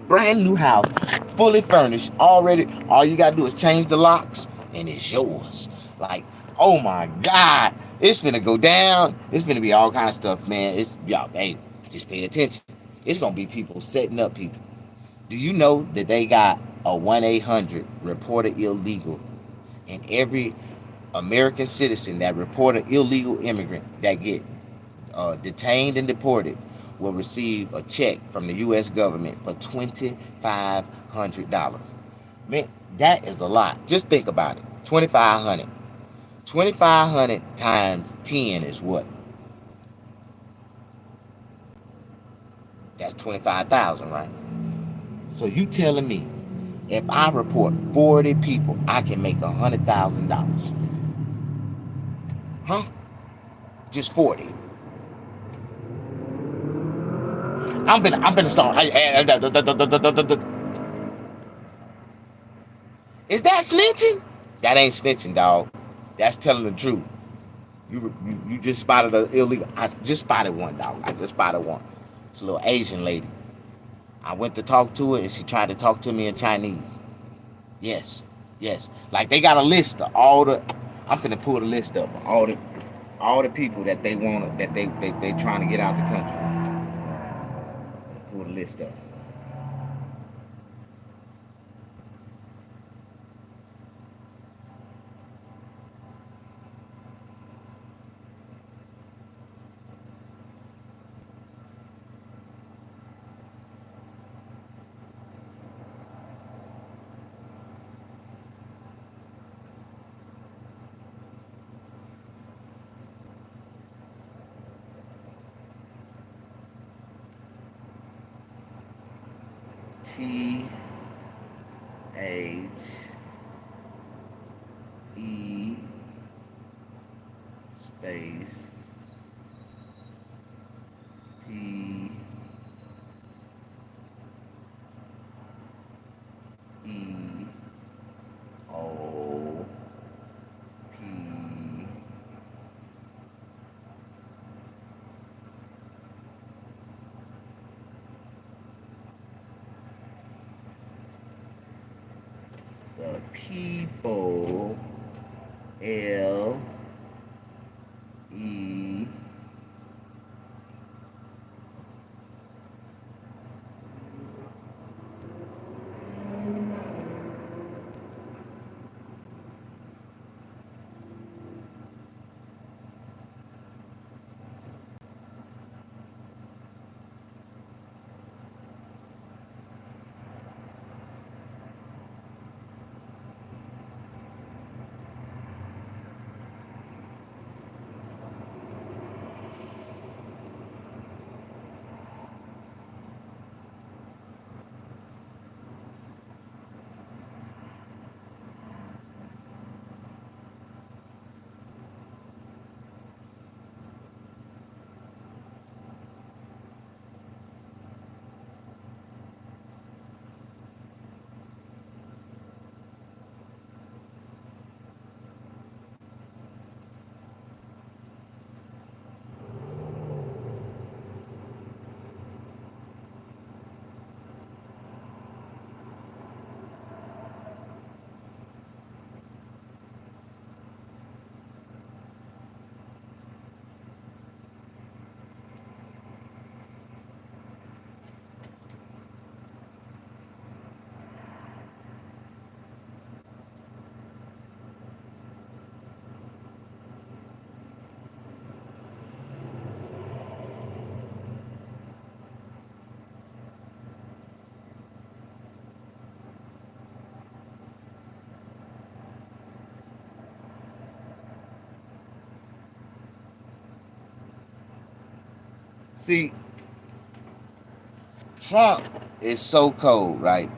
brand new house, fully furnished, already. All you gotta do is change the locks, and it's yours. Like, oh my God, it's finna go down. It's finna be all kind of stuff, man. It's y'all, hey, just pay attention. It's gonna be people setting up people. Do you know that they got a 1-800 reported illegal, and every American citizen that report an illegal immigrant that get detained and deported will receive a check from the U.S. government for $2,500. Man, that is a lot. Just think about it. 2,500. 2,500 times 10 is what? That's 25,000, right? So you telling me if I report 40 people, I can make $100,000? Huh? Just 40. I'm gonna start. Is that snitching? That ain't snitching, dog. That's telling the truth. You just spotted an illegal. I just spotted one, dog. I just spotted one. It's a little Asian lady. I went to talk to her and she tried to talk to me in Chinese. Yes, yes. Like they got a list of all the. I'm finna pull the list up of all the people that they want that they trying to get out the country. Pull the list up. THE space PEOPLE. The people, LE See, Trump is so cold, right?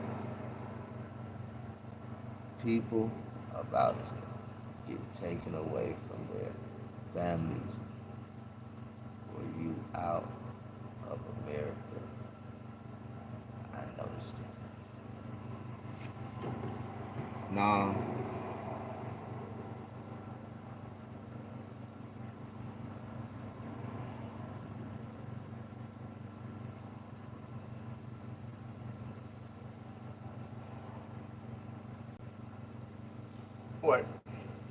people about to get taken away from their families for you out of America. I noticed it. Nah.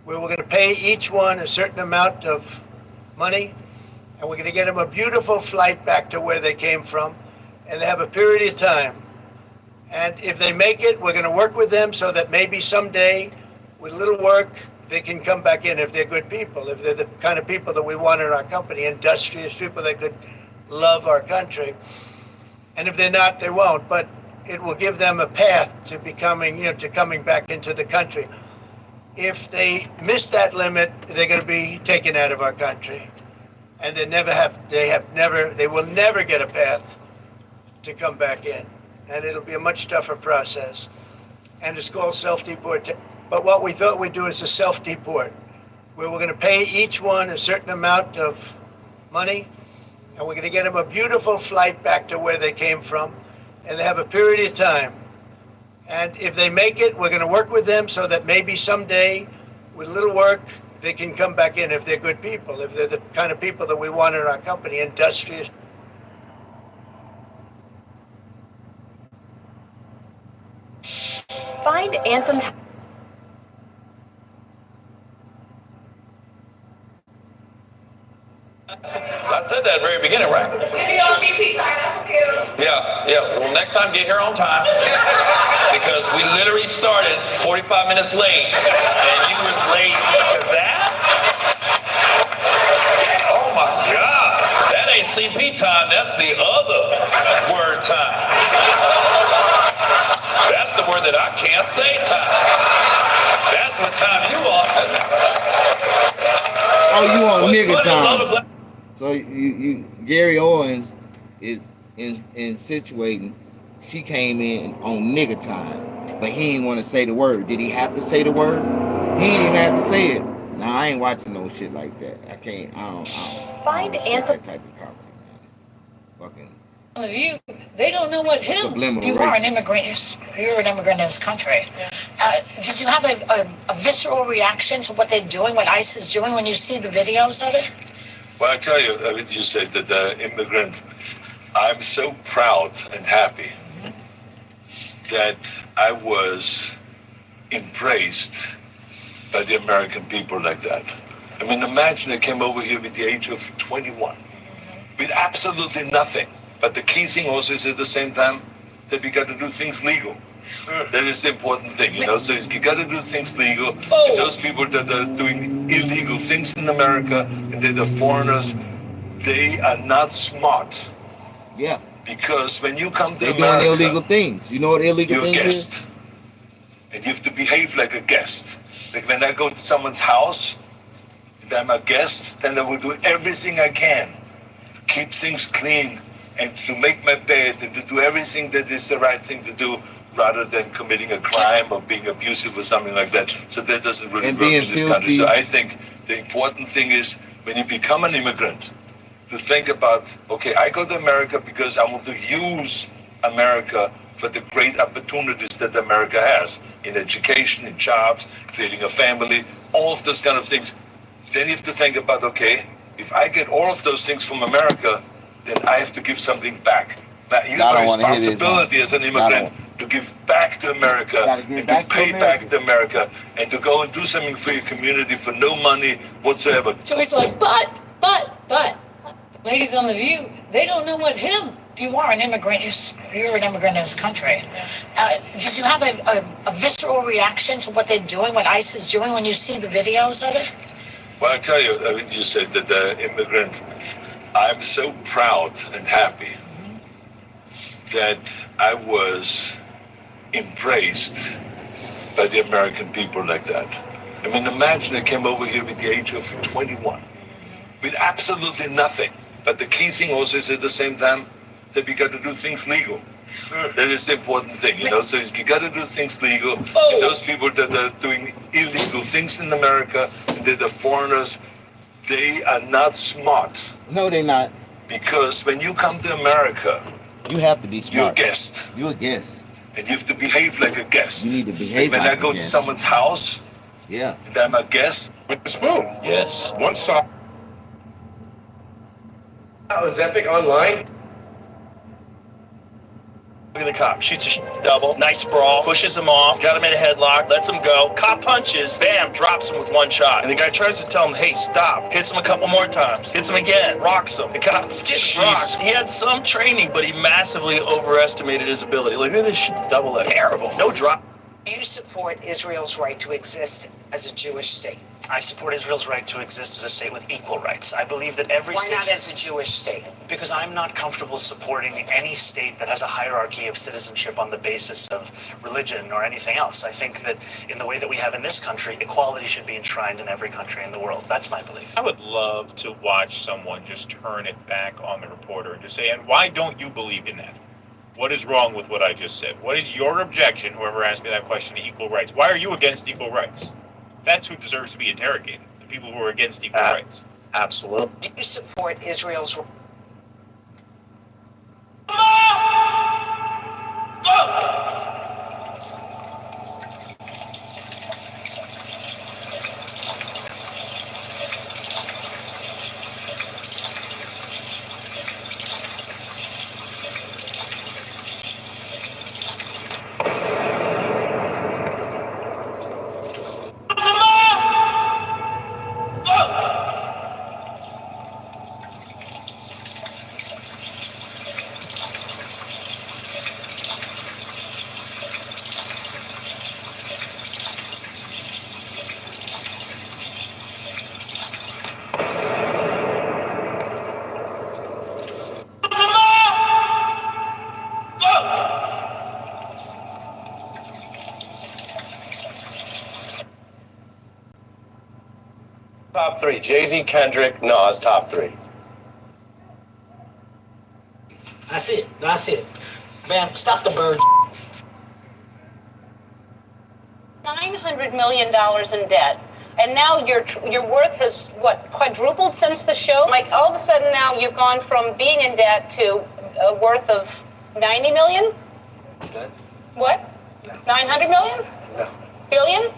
Where we're going to pay each one a certain amount of money, and we're going to get them a beautiful flight back to where they came from, and they have a period of time. And if they make it, we're going to work with them so that maybe someday, with a little work, they can come back in if they're good people, if they're the kind of people that we want in our company, industrious people that could love our country. And if they're not, they won't, but it will give them a path to becoming, to coming back into the country. If they miss that limit, they're going to be taken out of our country, and they will never get a path to come back in, and it'll be a much tougher process. And it's called self-deport. But what we thought we'd do is a self-deport, where we're going to pay each one a certain amount of money, and we're going to get them a beautiful flight back to where they came from, and they have a period of time. And if they make it, we're going to work with them so that maybe someday, with a little work, they can come back in if they're good people, if they're the kind of people that we want in our company, industrious. Find Anthem. I said that at the very beginning, right? Yeah. Well, next time get here on time, because we literally started 45 minutes late, and you was late to that? Oh my God, that ain't CP time, that's the other word time. That's the word that I can't say time. That's what time you on. Oh, you on nigga time. So you Gary Owens is insinuating she came in on nigga time, but he didn't want to say the word. Did he have to say the word? He didn't even have to say it. Nah, I ain't watching no shit like that. I don't Find Anthem. That type of comedy, man. Fucking. On the View, they don't know what hit them. You are an immigrant. You're an immigrant in this country. Did you have a visceral reaction to what they're doing, what ICE is doing, when you see the videos of it? Well, I tell you, you said that immigrant, I'm so proud and happy that I was embraced by the American people like that. I mean, imagine I came over here with the age of 21, with absolutely nothing. But the key thing also is at the same time that we got to do things legal. That is the important thing, So you got to do things legal. And those people that are doing illegal things in America and they're the foreigners, they are not smart. Yeah. Because when you come to They're America, doing illegal things. You know what illegal you're a things guest. is? And you have to behave like a guest. Like when I go to someone's house and I'm a guest, then I will do everything I can to keep things clean and to make my bed and to do everything that is the right thing to do, rather than committing a crime or being abusive or something like that. So that doesn't really work in this country. So I think the important thing is, when you become an immigrant, to think about, okay, I go to America because I want to use America for the great opportunities that America has in education, in jobs, creating a family, all of those kind of things. Then you have to think about, okay, if I get all of those things from America, then I have to give something back. Now, you have a responsibility as an immigrant to give back to America and to pay back to America and to go and do something for your community for no money whatsoever. So he's like, but, ladies on The View, they don't know what hit them. You are an immigrant. You're an immigrant in this country. Did you have a visceral reaction to what they're doing, what ICE is doing, when you see the videos of it? Well, I tell you, you said that immigrant, I'm so proud and happy that I was embraced by the American people like that. I mean, imagine I came over here with the age of 21, with absolutely nothing. But the key thing also is at the same time that we got to do things legal. That is the important thing, you know. So you got to do things legal. Oh. And those people that are doing illegal things in America, they're the foreigners, they are not smart. No, they're not. Because when you come to America, You have to be you're a smart. guest. You're a guest. And you have to behave like a guest. You need to behave When like I a go to guest. someone's house Yeah. and I'm a guest. With the spoon. Yes. One side. That was epic online. Look at the cop. Shoots a double. Nice sprawl. Pushes him off. Got him in a headlock. Lets him go. Cop punches. Bam. Drops him with one shot. And the guy tries to tell him, hey, stop. Hits him a couple more times. Hits him again. Rocks him. The cop's getting rocked. He had some training, but he massively overestimated his ability. Look at this shit. Double X. Terrible. No drop. Do you support Israel's right to exist as a Jewish state? I support Israel's right to exist as a state with equal rights. I believe that every Why state... not as a Jewish state? Because I'm not comfortable supporting any state that has a hierarchy of citizenship on the basis of religion or anything else. I think that in the way that we have in this country, equality should be enshrined in every country in the world. That's my belief. I would love to watch someone just turn it back on the reporter and just say, and why don't you believe in that? What is wrong with what I just said? What is your objection, whoever asked me that question, to equal rights? Why are you against equal rights? That's who deserves to be interrogated, the people who are against equal rights. Absolutely. Do you support Israel's... Top three. Jay-Z, Kendrick, Nas, top three. That's it. That's it. Bam, stop the bird. $900 million in debt. And now your worth has, what, quadrupled since the show? Like, all of a sudden now you've gone from being in debt to a worth of 90 million? No. What? No. 900 million? No. Billion?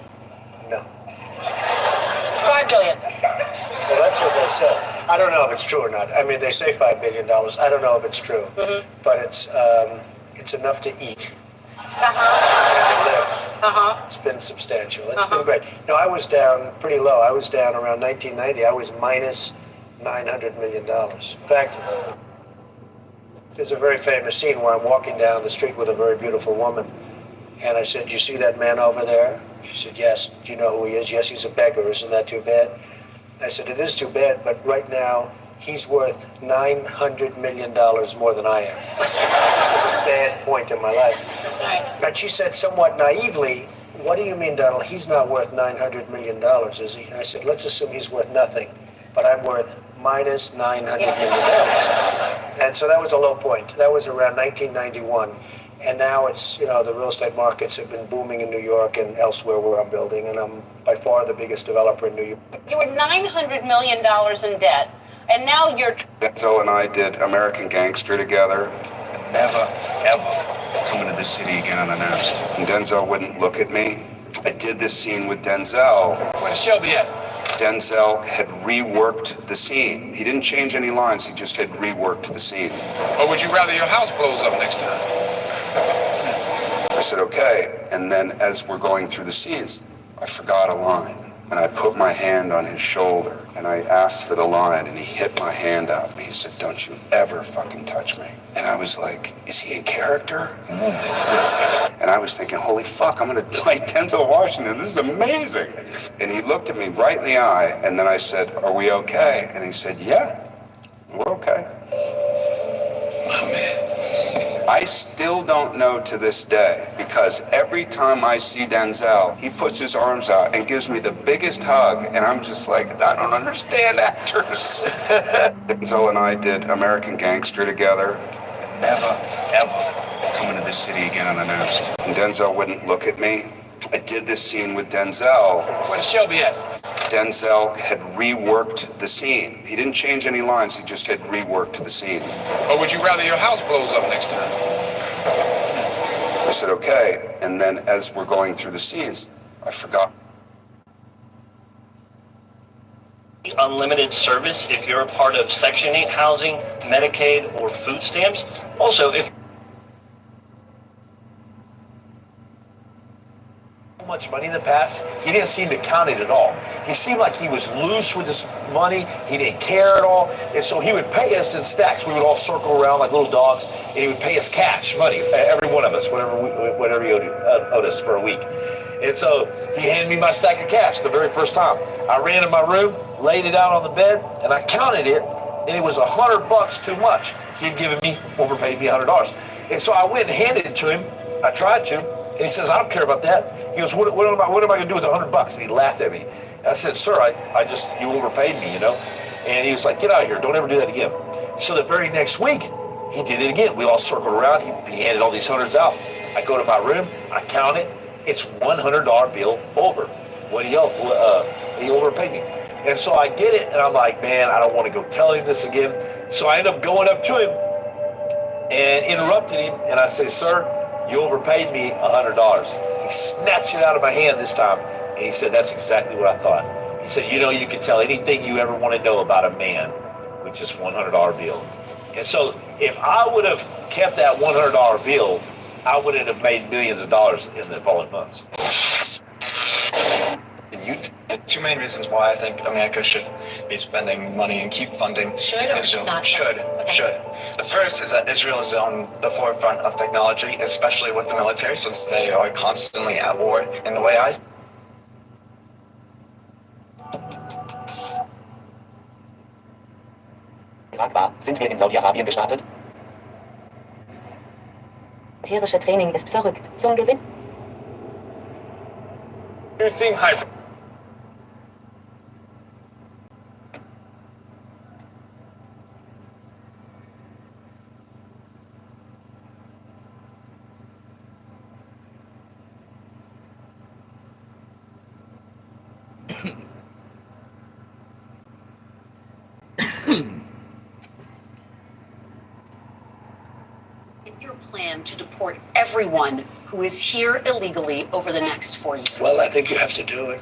No. 5 billion. Well, that's what they say. I don't know if it's true or not. I mean, they say $5 billion. I don't know if it's true, but it's enough to eat and to live. It's been substantial. It's been great. No, I was down pretty low. I was down around 1990. I was minus $900 million. In fact, there's a very famous scene where I'm walking down the street with a very beautiful woman, and I said, "You see that man over there?" She said, "Yes." "Do you know who he is?" "Yes, he's a beggar. Isn't that too bad?" I said, "It is too bad, but right now he's worth $900 million more than I am." This was a bad point in my life. Right. And she said somewhat naively, "What do you mean, Donald? He's not worth $900 million, is he?" And I said, "Let's assume he's worth nothing, but I'm worth minus $900 million. And so that was a low point. That was around 1991. And now it's, the real estate markets have been booming in New York and elsewhere where I'm building, and I'm by far the biggest developer in New York. You were $900 million in debt, and now you're... Denzel and I did American Gangster together. Never, ever come into the city again unannounced. And Denzel wouldn't look at me. I did this scene with Denzel. Where's Shelby at? Denzel had reworked the scene. He didn't change any lines, he just had reworked the scene. Or would you rather your house blows up next time? I said, okay. And then as we're going through the scenes, I forgot a line. And I put my hand on his shoulder and I asked for the line and he hit my hand out and he said, "Don't you ever fucking touch me." And I was like, is he in character? And I was thinking, holy fuck, I'm gonna play Denzel Washington. This is amazing. And he looked at me right in the eye and then I said, "Are we okay?" And he said, "Yeah, we're okay." Oh, man. I still don't know to this day, because every time I see Denzel, he puts his arms out and gives me the biggest hug, and I'm just like, I don't understand actors. Denzel and I did American Gangster together. Never, ever come into this city again unannounced. And Denzel wouldn't look at me. I did this scene with Denzel. Where's Shelby at? Denzel had reworked the scene. He didn't change any lines, he just had reworked the scene. Or would you rather your house blows up next time? I said, okay. And then as we're going through the scenes, I forgot. Unlimited service if you're a part of Section 8 housing, Medicaid, or food stamps. Also, if much money in the past, he didn't seem to count it at all. He seemed like he was loose with his money. He didn't care at all. And so he would pay us in stacks. We would all circle around like little dogs, and he would pay us cash money, every one of us, whatever he owed us for a week. And so he handed me my stack of cash the very first time. I ran in my room, laid it out on the bed, and I counted it, and it was $100 too much. He'd given me, overpaid me $100. And so I went and handed it to him. I tried to. And he says, I don't care about that. He goes, what am I going to do with $100? And he laughed at me. And I said, sir, you overpaid me, you know? And he was like, get out of here. Don't ever do that again. So the very next week, he did it again. We all circled around. He handed all these hundreds out. I go to my room. I count it. It's $100 bill over. What he owed. He overpaid me. And so I get it, and I'm like, man, I don't want to go tell him this again. So I end up going up to him and interrupted him. And I say, sir, you overpaid me $100. He snatched it out of my hand this time, and he said, that's exactly what I thought. He said, you know, you can tell anything you ever want to know about a man with just $100 bill. And so if I would have kept that $100 bill, I wouldn't have made millions of dollars in the following months. Two main reasons why I think America should be spending money and keep funding Should or Israel. not? Should. The first is that Israel is on the forefront of technology, especially with the military, since they are constantly at war. And the way I Irak war, sind wir in Saudi-Arabien gestartet? Militärische Training ist verrückt. Zum Gewinn. Using hybrid. Your plan to deport everyone who is here illegally over the next 4 years? Well, I think you have to do it,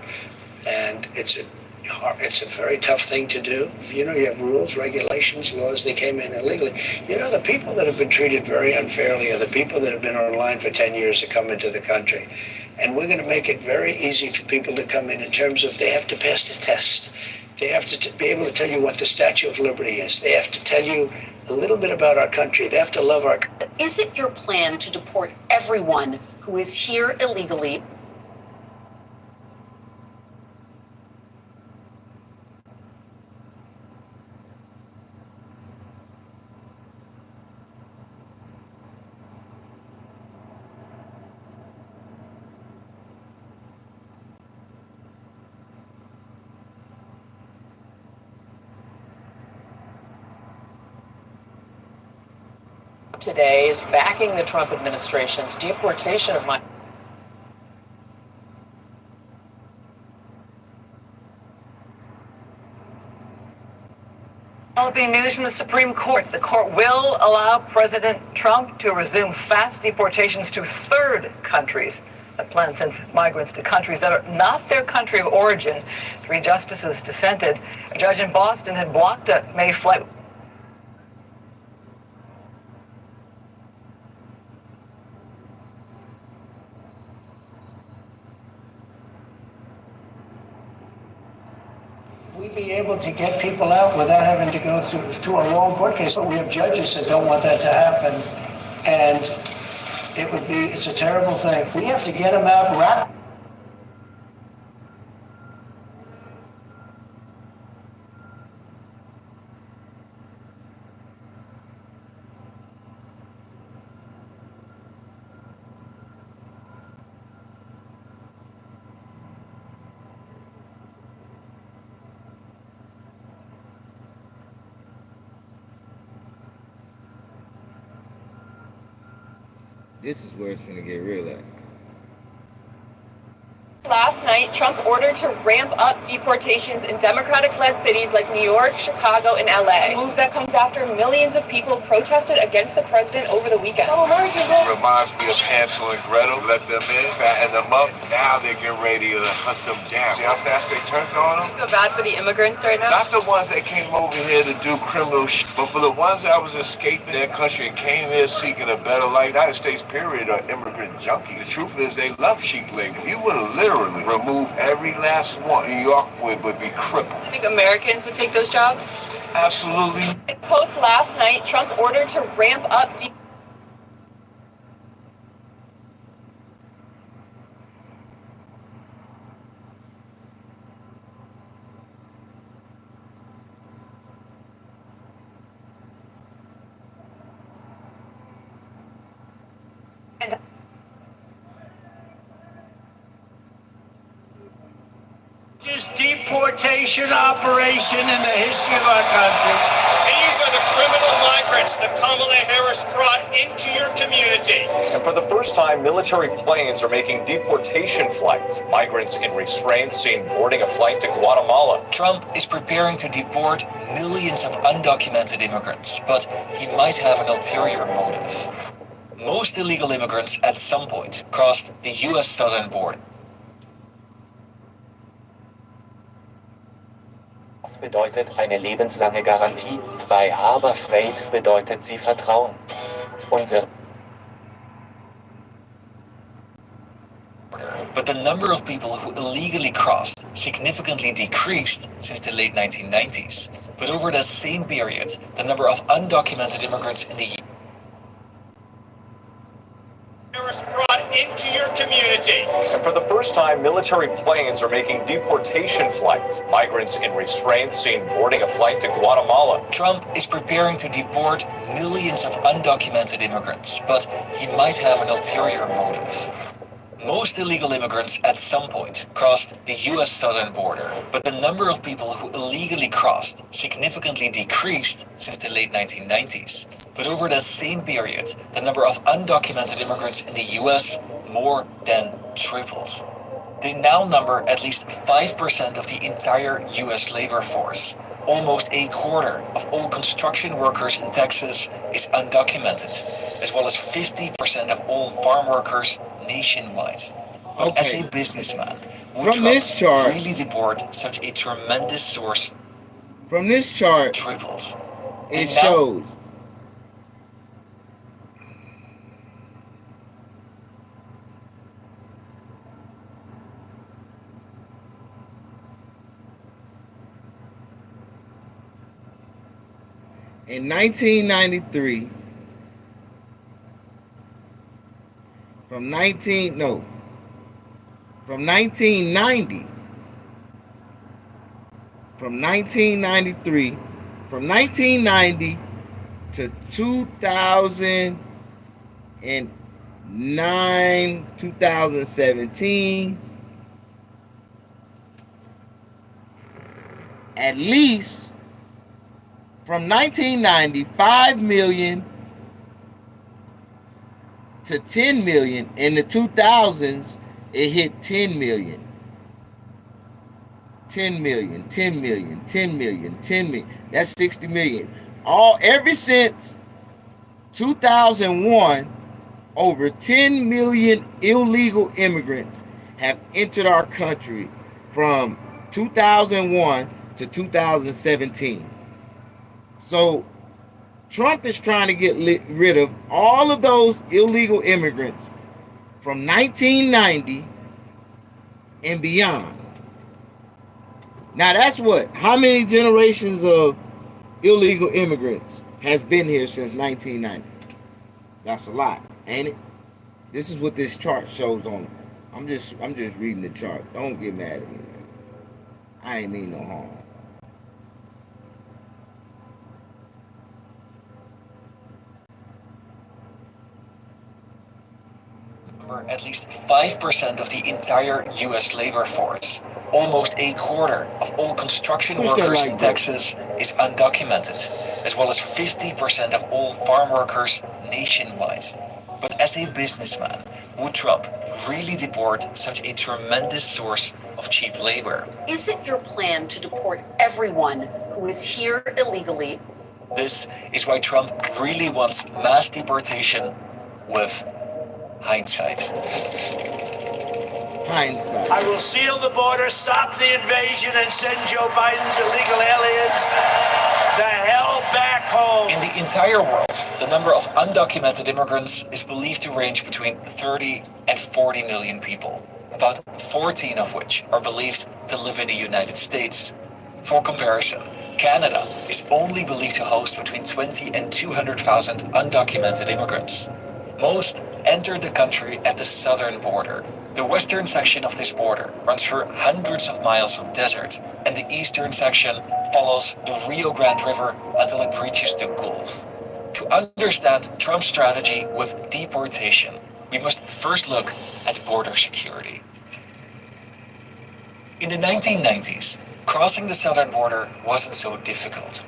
and it's a very tough thing to do. You know, you have rules, regulations, laws. They came in illegally. You know, the people that have been treated very unfairly are the people that have been online for 10 years to come into the country. And we're going to make it very easy for people to come in terms of they have to pass the test. They have to be able to tell you what the Statue of Liberty is. They have to tell you a little bit about our country. They have to love our country. Is it your plan to deport everyone who is here illegally? Today is backing the Trump administration's deportation of minors. Developing news from the Supreme Court. The court will allow President Trump to resume fast deportations to third countries that plan to send migrants to countries that are not their country of origin. 3 justices dissented. A judge in Boston had blocked a May flight. We'd be able to get people out without having to go through a long court case. But we have judges that don't want that to happen, and it's a terrible thing. We have to get them out rapidly. This is where it's gonna get real at. Last night, Trump ordered to ramp up deportations in Democratic-led cities like New York, Chicago, and LA. A move that comes after millions of people protested against the president over the weekend. Reminds me of Hansel and Gretel. Let them in, fatten them up. Now they're getting ready to hunt them down. See how fast they turned on them? You feel bad for the immigrants right now? Not the ones that came over here to do criminal shit, but for the ones that was escaping their country and came here seeking a better life. The United States, period, are immigrant junkies. The truth is they love cheap labor. You would have literally remove every last one. New York would be crippled. You think Americans would take those jobs? Absolutely. Post last night, Trump ordered to ramp up deportation operation in the history of our country. These are the criminal migrants that Kamala Harris brought into your community. And for the first time, military planes are making deportation flights. Migrants in restraint seen boarding a flight to Guatemala. Trump is preparing to deport millions of undocumented immigrants, but he might have an ulterior motive. Most illegal immigrants at some point crossed the US southern border. Das bedeutet eine lebenslange Garantie. Bei Harbor Freight bedeutet sie Vertrauen. But the number of people who illegally crossed significantly decreased since the late 1990s. But over that same period, the number of undocumented immigrants in the Harris brought into your community. And for the first time, military planes are making deportation flights. Migrants in restraint seen boarding a flight to Guatemala. Trump is preparing to deport millions of undocumented immigrants, but he might have an ulterior motive. Most illegal immigrants at some point crossed the US southern border, but the number of people who illegally crossed significantly decreased since the late 1990s. But over that same period, the number of undocumented immigrants in the US more than tripled. They now number at least 5% of the entire US labor force. Almost a quarter of all construction workers in Texas is undocumented, as well as 50% of all farm workers nationwide. But as a businessman, would From this chart, really deport such a tremendous source? From this chart, tripled. It shows in 1993, from 1993 from 1990 to 2009, 2017, at least from 1990, 5 million to 10 million. In the 2000s, it hit 10 million. 10 million, 10 million, 10 million, 10 million. That's 60 million. Ever since 2001, over 10 million illegal immigrants have entered our country from 2001 to 2017. So Trump is trying to get rid of all of those illegal immigrants from 1990 and beyond. Now that's what? How many generations of illegal immigrants has been here since 1990? That's a lot, ain't it? This is what this chart shows on. I'm just reading the chart. Don't get mad at me, man. I ain't mean no harm. At least 5% of the entire US labor force. Almost a quarter of all construction workers in Texas is undocumented, as well as 50% of all farm workers nationwide. But as a businessman, would Trump really deport such a tremendous source of cheap labor? Is it your plan to deport everyone who is here illegally? This is why Trump really wants mass deportation with hindsight. Hindsight. I will seal the border, stop the invasion, and send Joe Biden's illegal aliens the hell back home. In the entire world, the number of undocumented immigrants is believed to range between 30 and 40 million people, about 14 of which are believed to live in the United States. For comparison, Canada is only believed to host between 20 and 200,000 undocumented immigrants. Most entered the country at the southern border. The western section of this border runs through hundreds of miles of desert, and the eastern section follows the Rio Grande River until it reaches the Gulf. To understand Trump's strategy with deportation, we must first look at border security. In the 1990s, crossing the southern border wasn't so difficult.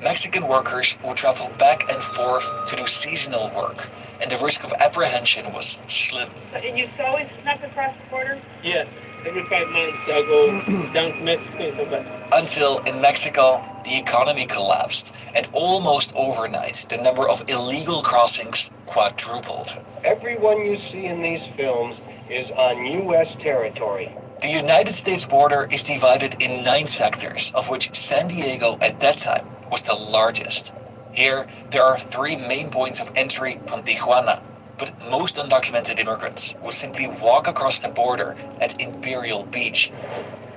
Mexican workers would travel back and forth to do seasonal work, and the risk of apprehension was slim. And you always snuck across the border? Yes. Every 5 months I'll go down to Mexico and come back. Until in Mexico, the economy collapsed, and almost overnight, the number of illegal crossings quadrupled. Everyone you see in these films is on U.S. territory. The United States border is divided in 9 sectors, of which San Diego at that time was the largest. Here, there are 3 main points of entry from Tijuana, but most undocumented immigrants would simply walk across the border at Imperial Beach.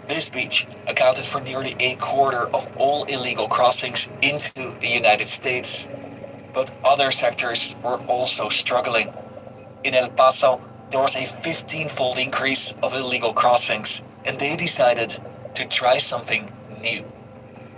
This beach accounted for nearly a quarter of all illegal crossings into the United States. But other sectors were also struggling. In El Paso, there was a 15-fold increase of illegal crossings, and they decided to try something new.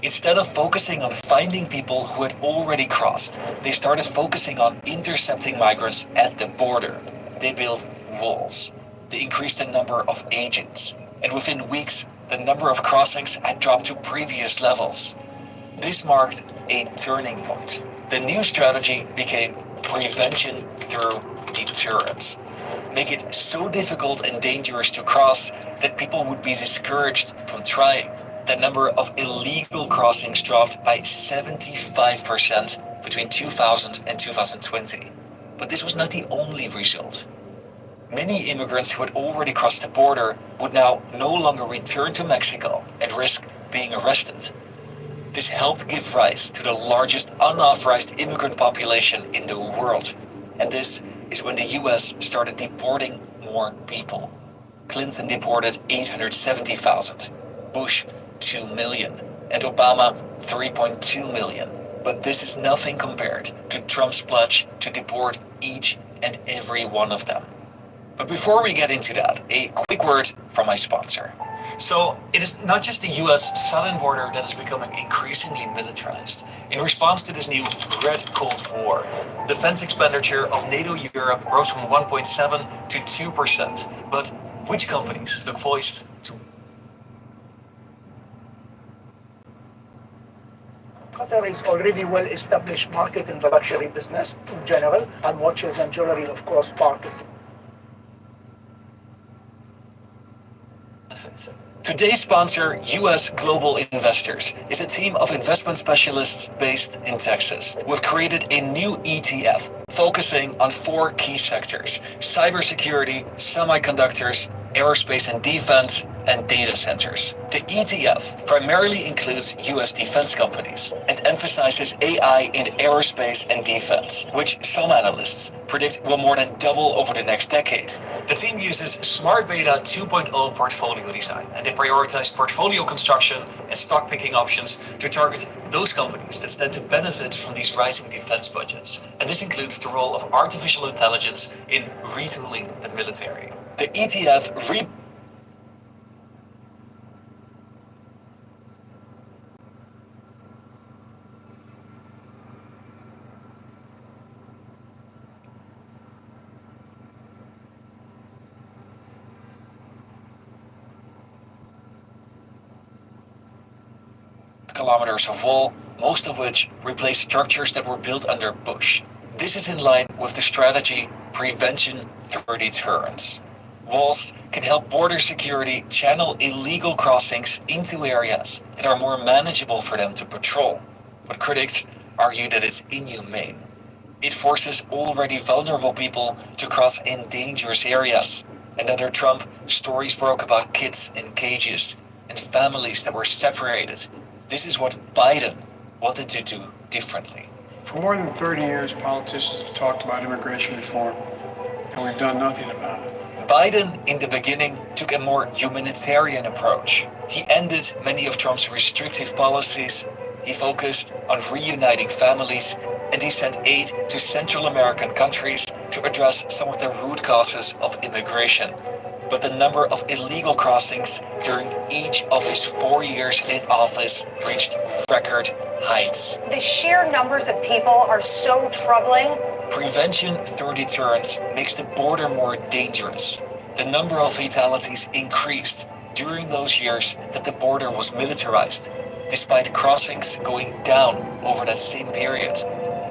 Instead of focusing on finding people who had already crossed, they started focusing on intercepting migrants at the border. They built walls. They increased the number of agents, and within weeks, the number of crossings had dropped to previous levels. This marked a turning point. The new strategy became prevention through deterrence. Make it so difficult and dangerous to cross that people would be discouraged from trying. The number of illegal crossings dropped by 75% between 2000 and 2020. But this was not the only result. Many immigrants who had already crossed the border would now no longer return to Mexico and risk being arrested. This helped give rise to the largest unauthorized immigrant population in the world. And this is when the US started deporting more people. Clinton deported 870,000, Bush 2 million, and Obama 3.2 million. But this is nothing compared to Trump's pledge to deport each and every one of them. But before we get into that, a quick word from my sponsor. So it is not just the US southern border that is becoming increasingly militarized. In response to this new Red Cold War, defense expenditure of NATO Europe rose from 1.7 to 2%. But which companies look poised to? Qatar is already well-established market in the luxury business in general, and watches and jewelry, of course, part of it. Today's sponsor, US Global Investors, is a team of investment specialists based in Texas. We've created a new ETF focusing on 4 key sectors: cybersecurity, semiconductors, aerospace and defense, and data centers. The ETF primarily includes US defense companies and emphasizes AI in aerospace and defense, which some analysts predict will more than double over the next decade. The team uses Smart Beta 2.0 portfolio design, and they prioritize portfolio construction and stock picking options to target those companies that stand to benefit from these rising defense budgets. And this includes the role of artificial intelligence in retooling the military. The ETF kilometers of wall, most of which replaced structures that were built under Bush. This is in line with the strategy prevention through deterrence. Walls can help border security channel illegal crossings into areas that are more manageable for them to patrol, but critics argue that it's inhumane. It forces already vulnerable people to cross in dangerous areas, and under Trump, stories broke about kids in cages and families that were separated. This is what Biden wanted to do differently. For more than 30 years, politicians have talked about immigration reform, and we've done nothing about it. Biden, in the beginning, took a more humanitarian approach. He ended many of Trump's restrictive policies, he focused on reuniting families, and he sent aid to Central American countries to address some of the root causes of immigration. But the number of illegal crossings during each of his 4 years in office reached record heights. The sheer numbers of people are so troubling. Prevention through deterrence makes the border more dangerous. The number of fatalities increased during those years that the border was militarized, despite crossings going down over that same period.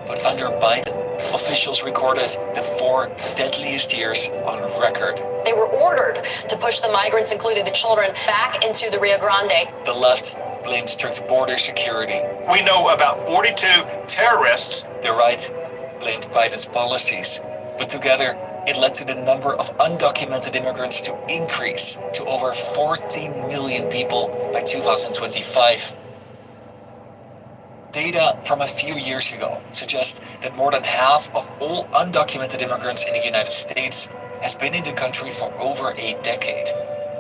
But under Biden, officials recorded the 4 deadliest years on record. They were ordered to push the migrants, including the children, back into the Rio Grande. The left blamed strict border security. We know about 42 terrorists. The right blamed Biden's policies, but together it led to the number of undocumented immigrants to increase to over 14 million people by 2025. Data from a few years ago suggests that more than half of all undocumented immigrants in the United States has been in the country for over a decade.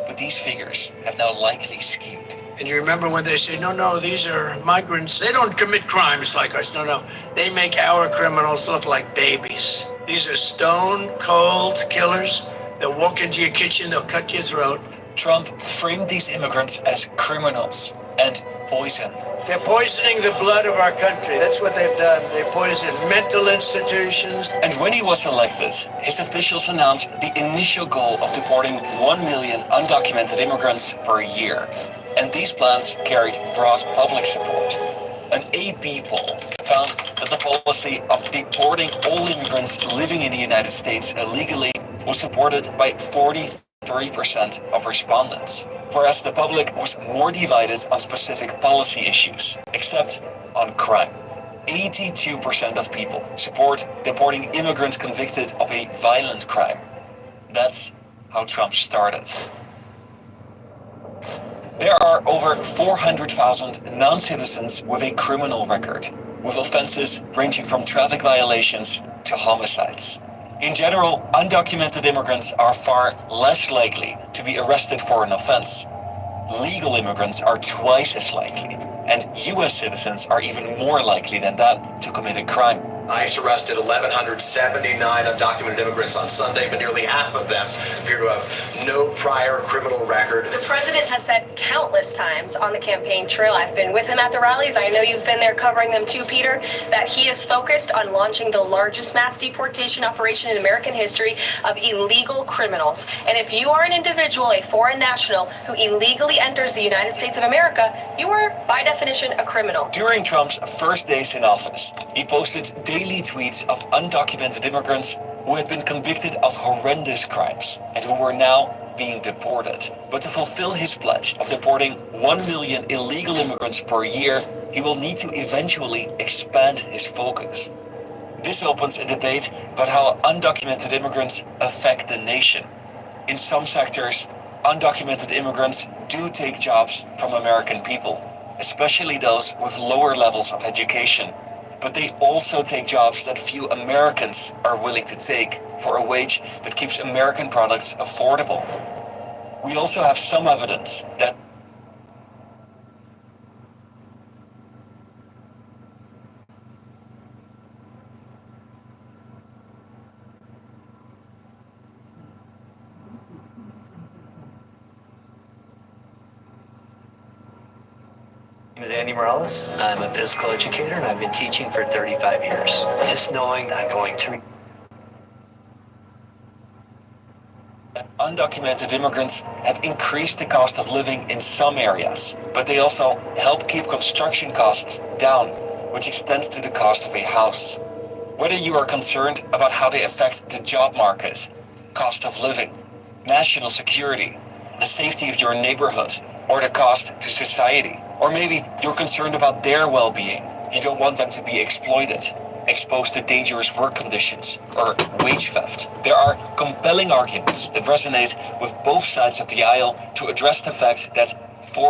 But these figures have now likely skewed. And you remember when they say, no, these are migrants. They don't commit crimes like us. No. They make our criminals look like babies. These are stone cold killers. They'll walk into your kitchen, they'll cut your throat. Trump framed these immigrants as criminals and poison. They're poisoning the blood of our country. That's what they've done. They poison mental institutions. And when he was elected, his officials announced the initial goal of deporting 1 million undocumented immigrants per year. And these plans carried broad public support. An AP poll found that the policy of deporting all immigrants living in the United States illegally was supported by 43% of respondents, whereas the public was more divided on specific policy issues, except on crime. 82% of people support deporting immigrants convicted of a violent crime. That's how Trump started. There are over 400,000 non-citizens with a criminal record, with offenses ranging from traffic violations to homicides. In general, undocumented immigrants are far less likely to be arrested for an offense. Legal immigrants are twice as likely, and US citizens are even more likely than that to commit a crime. ICE arrested 1,179 undocumented immigrants on Sunday, but nearly half of them appear to have no prior criminal record. The president has said countless times on the campaign trail, I've been with him at the rallies, I know you've been there covering them too, Peter, that he is focused on launching the largest mass deportation operation in American history of illegal criminals. And if you are an individual, a foreign national, who illegally enters the United States of America, you are, by definition, a criminal. During Trump's first days in office, he posted daily tweets of undocumented immigrants who had been convicted of horrendous crimes and who were now being deported. But to fulfill his pledge of deporting 1 million illegal immigrants per year, he will need to eventually expand his focus. This opens a debate about how undocumented immigrants affect the nation. In some sectors, undocumented immigrants do take jobs from American people, especially those with lower levels of education. But they also take jobs that few Americans are willing to take for a wage that keeps American products affordable. We also have some evidence that My name is Andy Morales. I'm a physical educator and I've been teaching for 35 years. Just knowing I'm going to undocumented immigrants have increased the cost of living in some areas, but they also help keep construction costs down, which extends to the cost of a house. Whether you are concerned about how they affect the job market, cost of living, national security, the safety of your neighborhood, or the cost to society, or maybe you're concerned about their well-being. You don't want them to be exploited, exposed to dangerous work conditions, or wage theft. There are compelling arguments that resonate with both sides of the aisle to address the fact that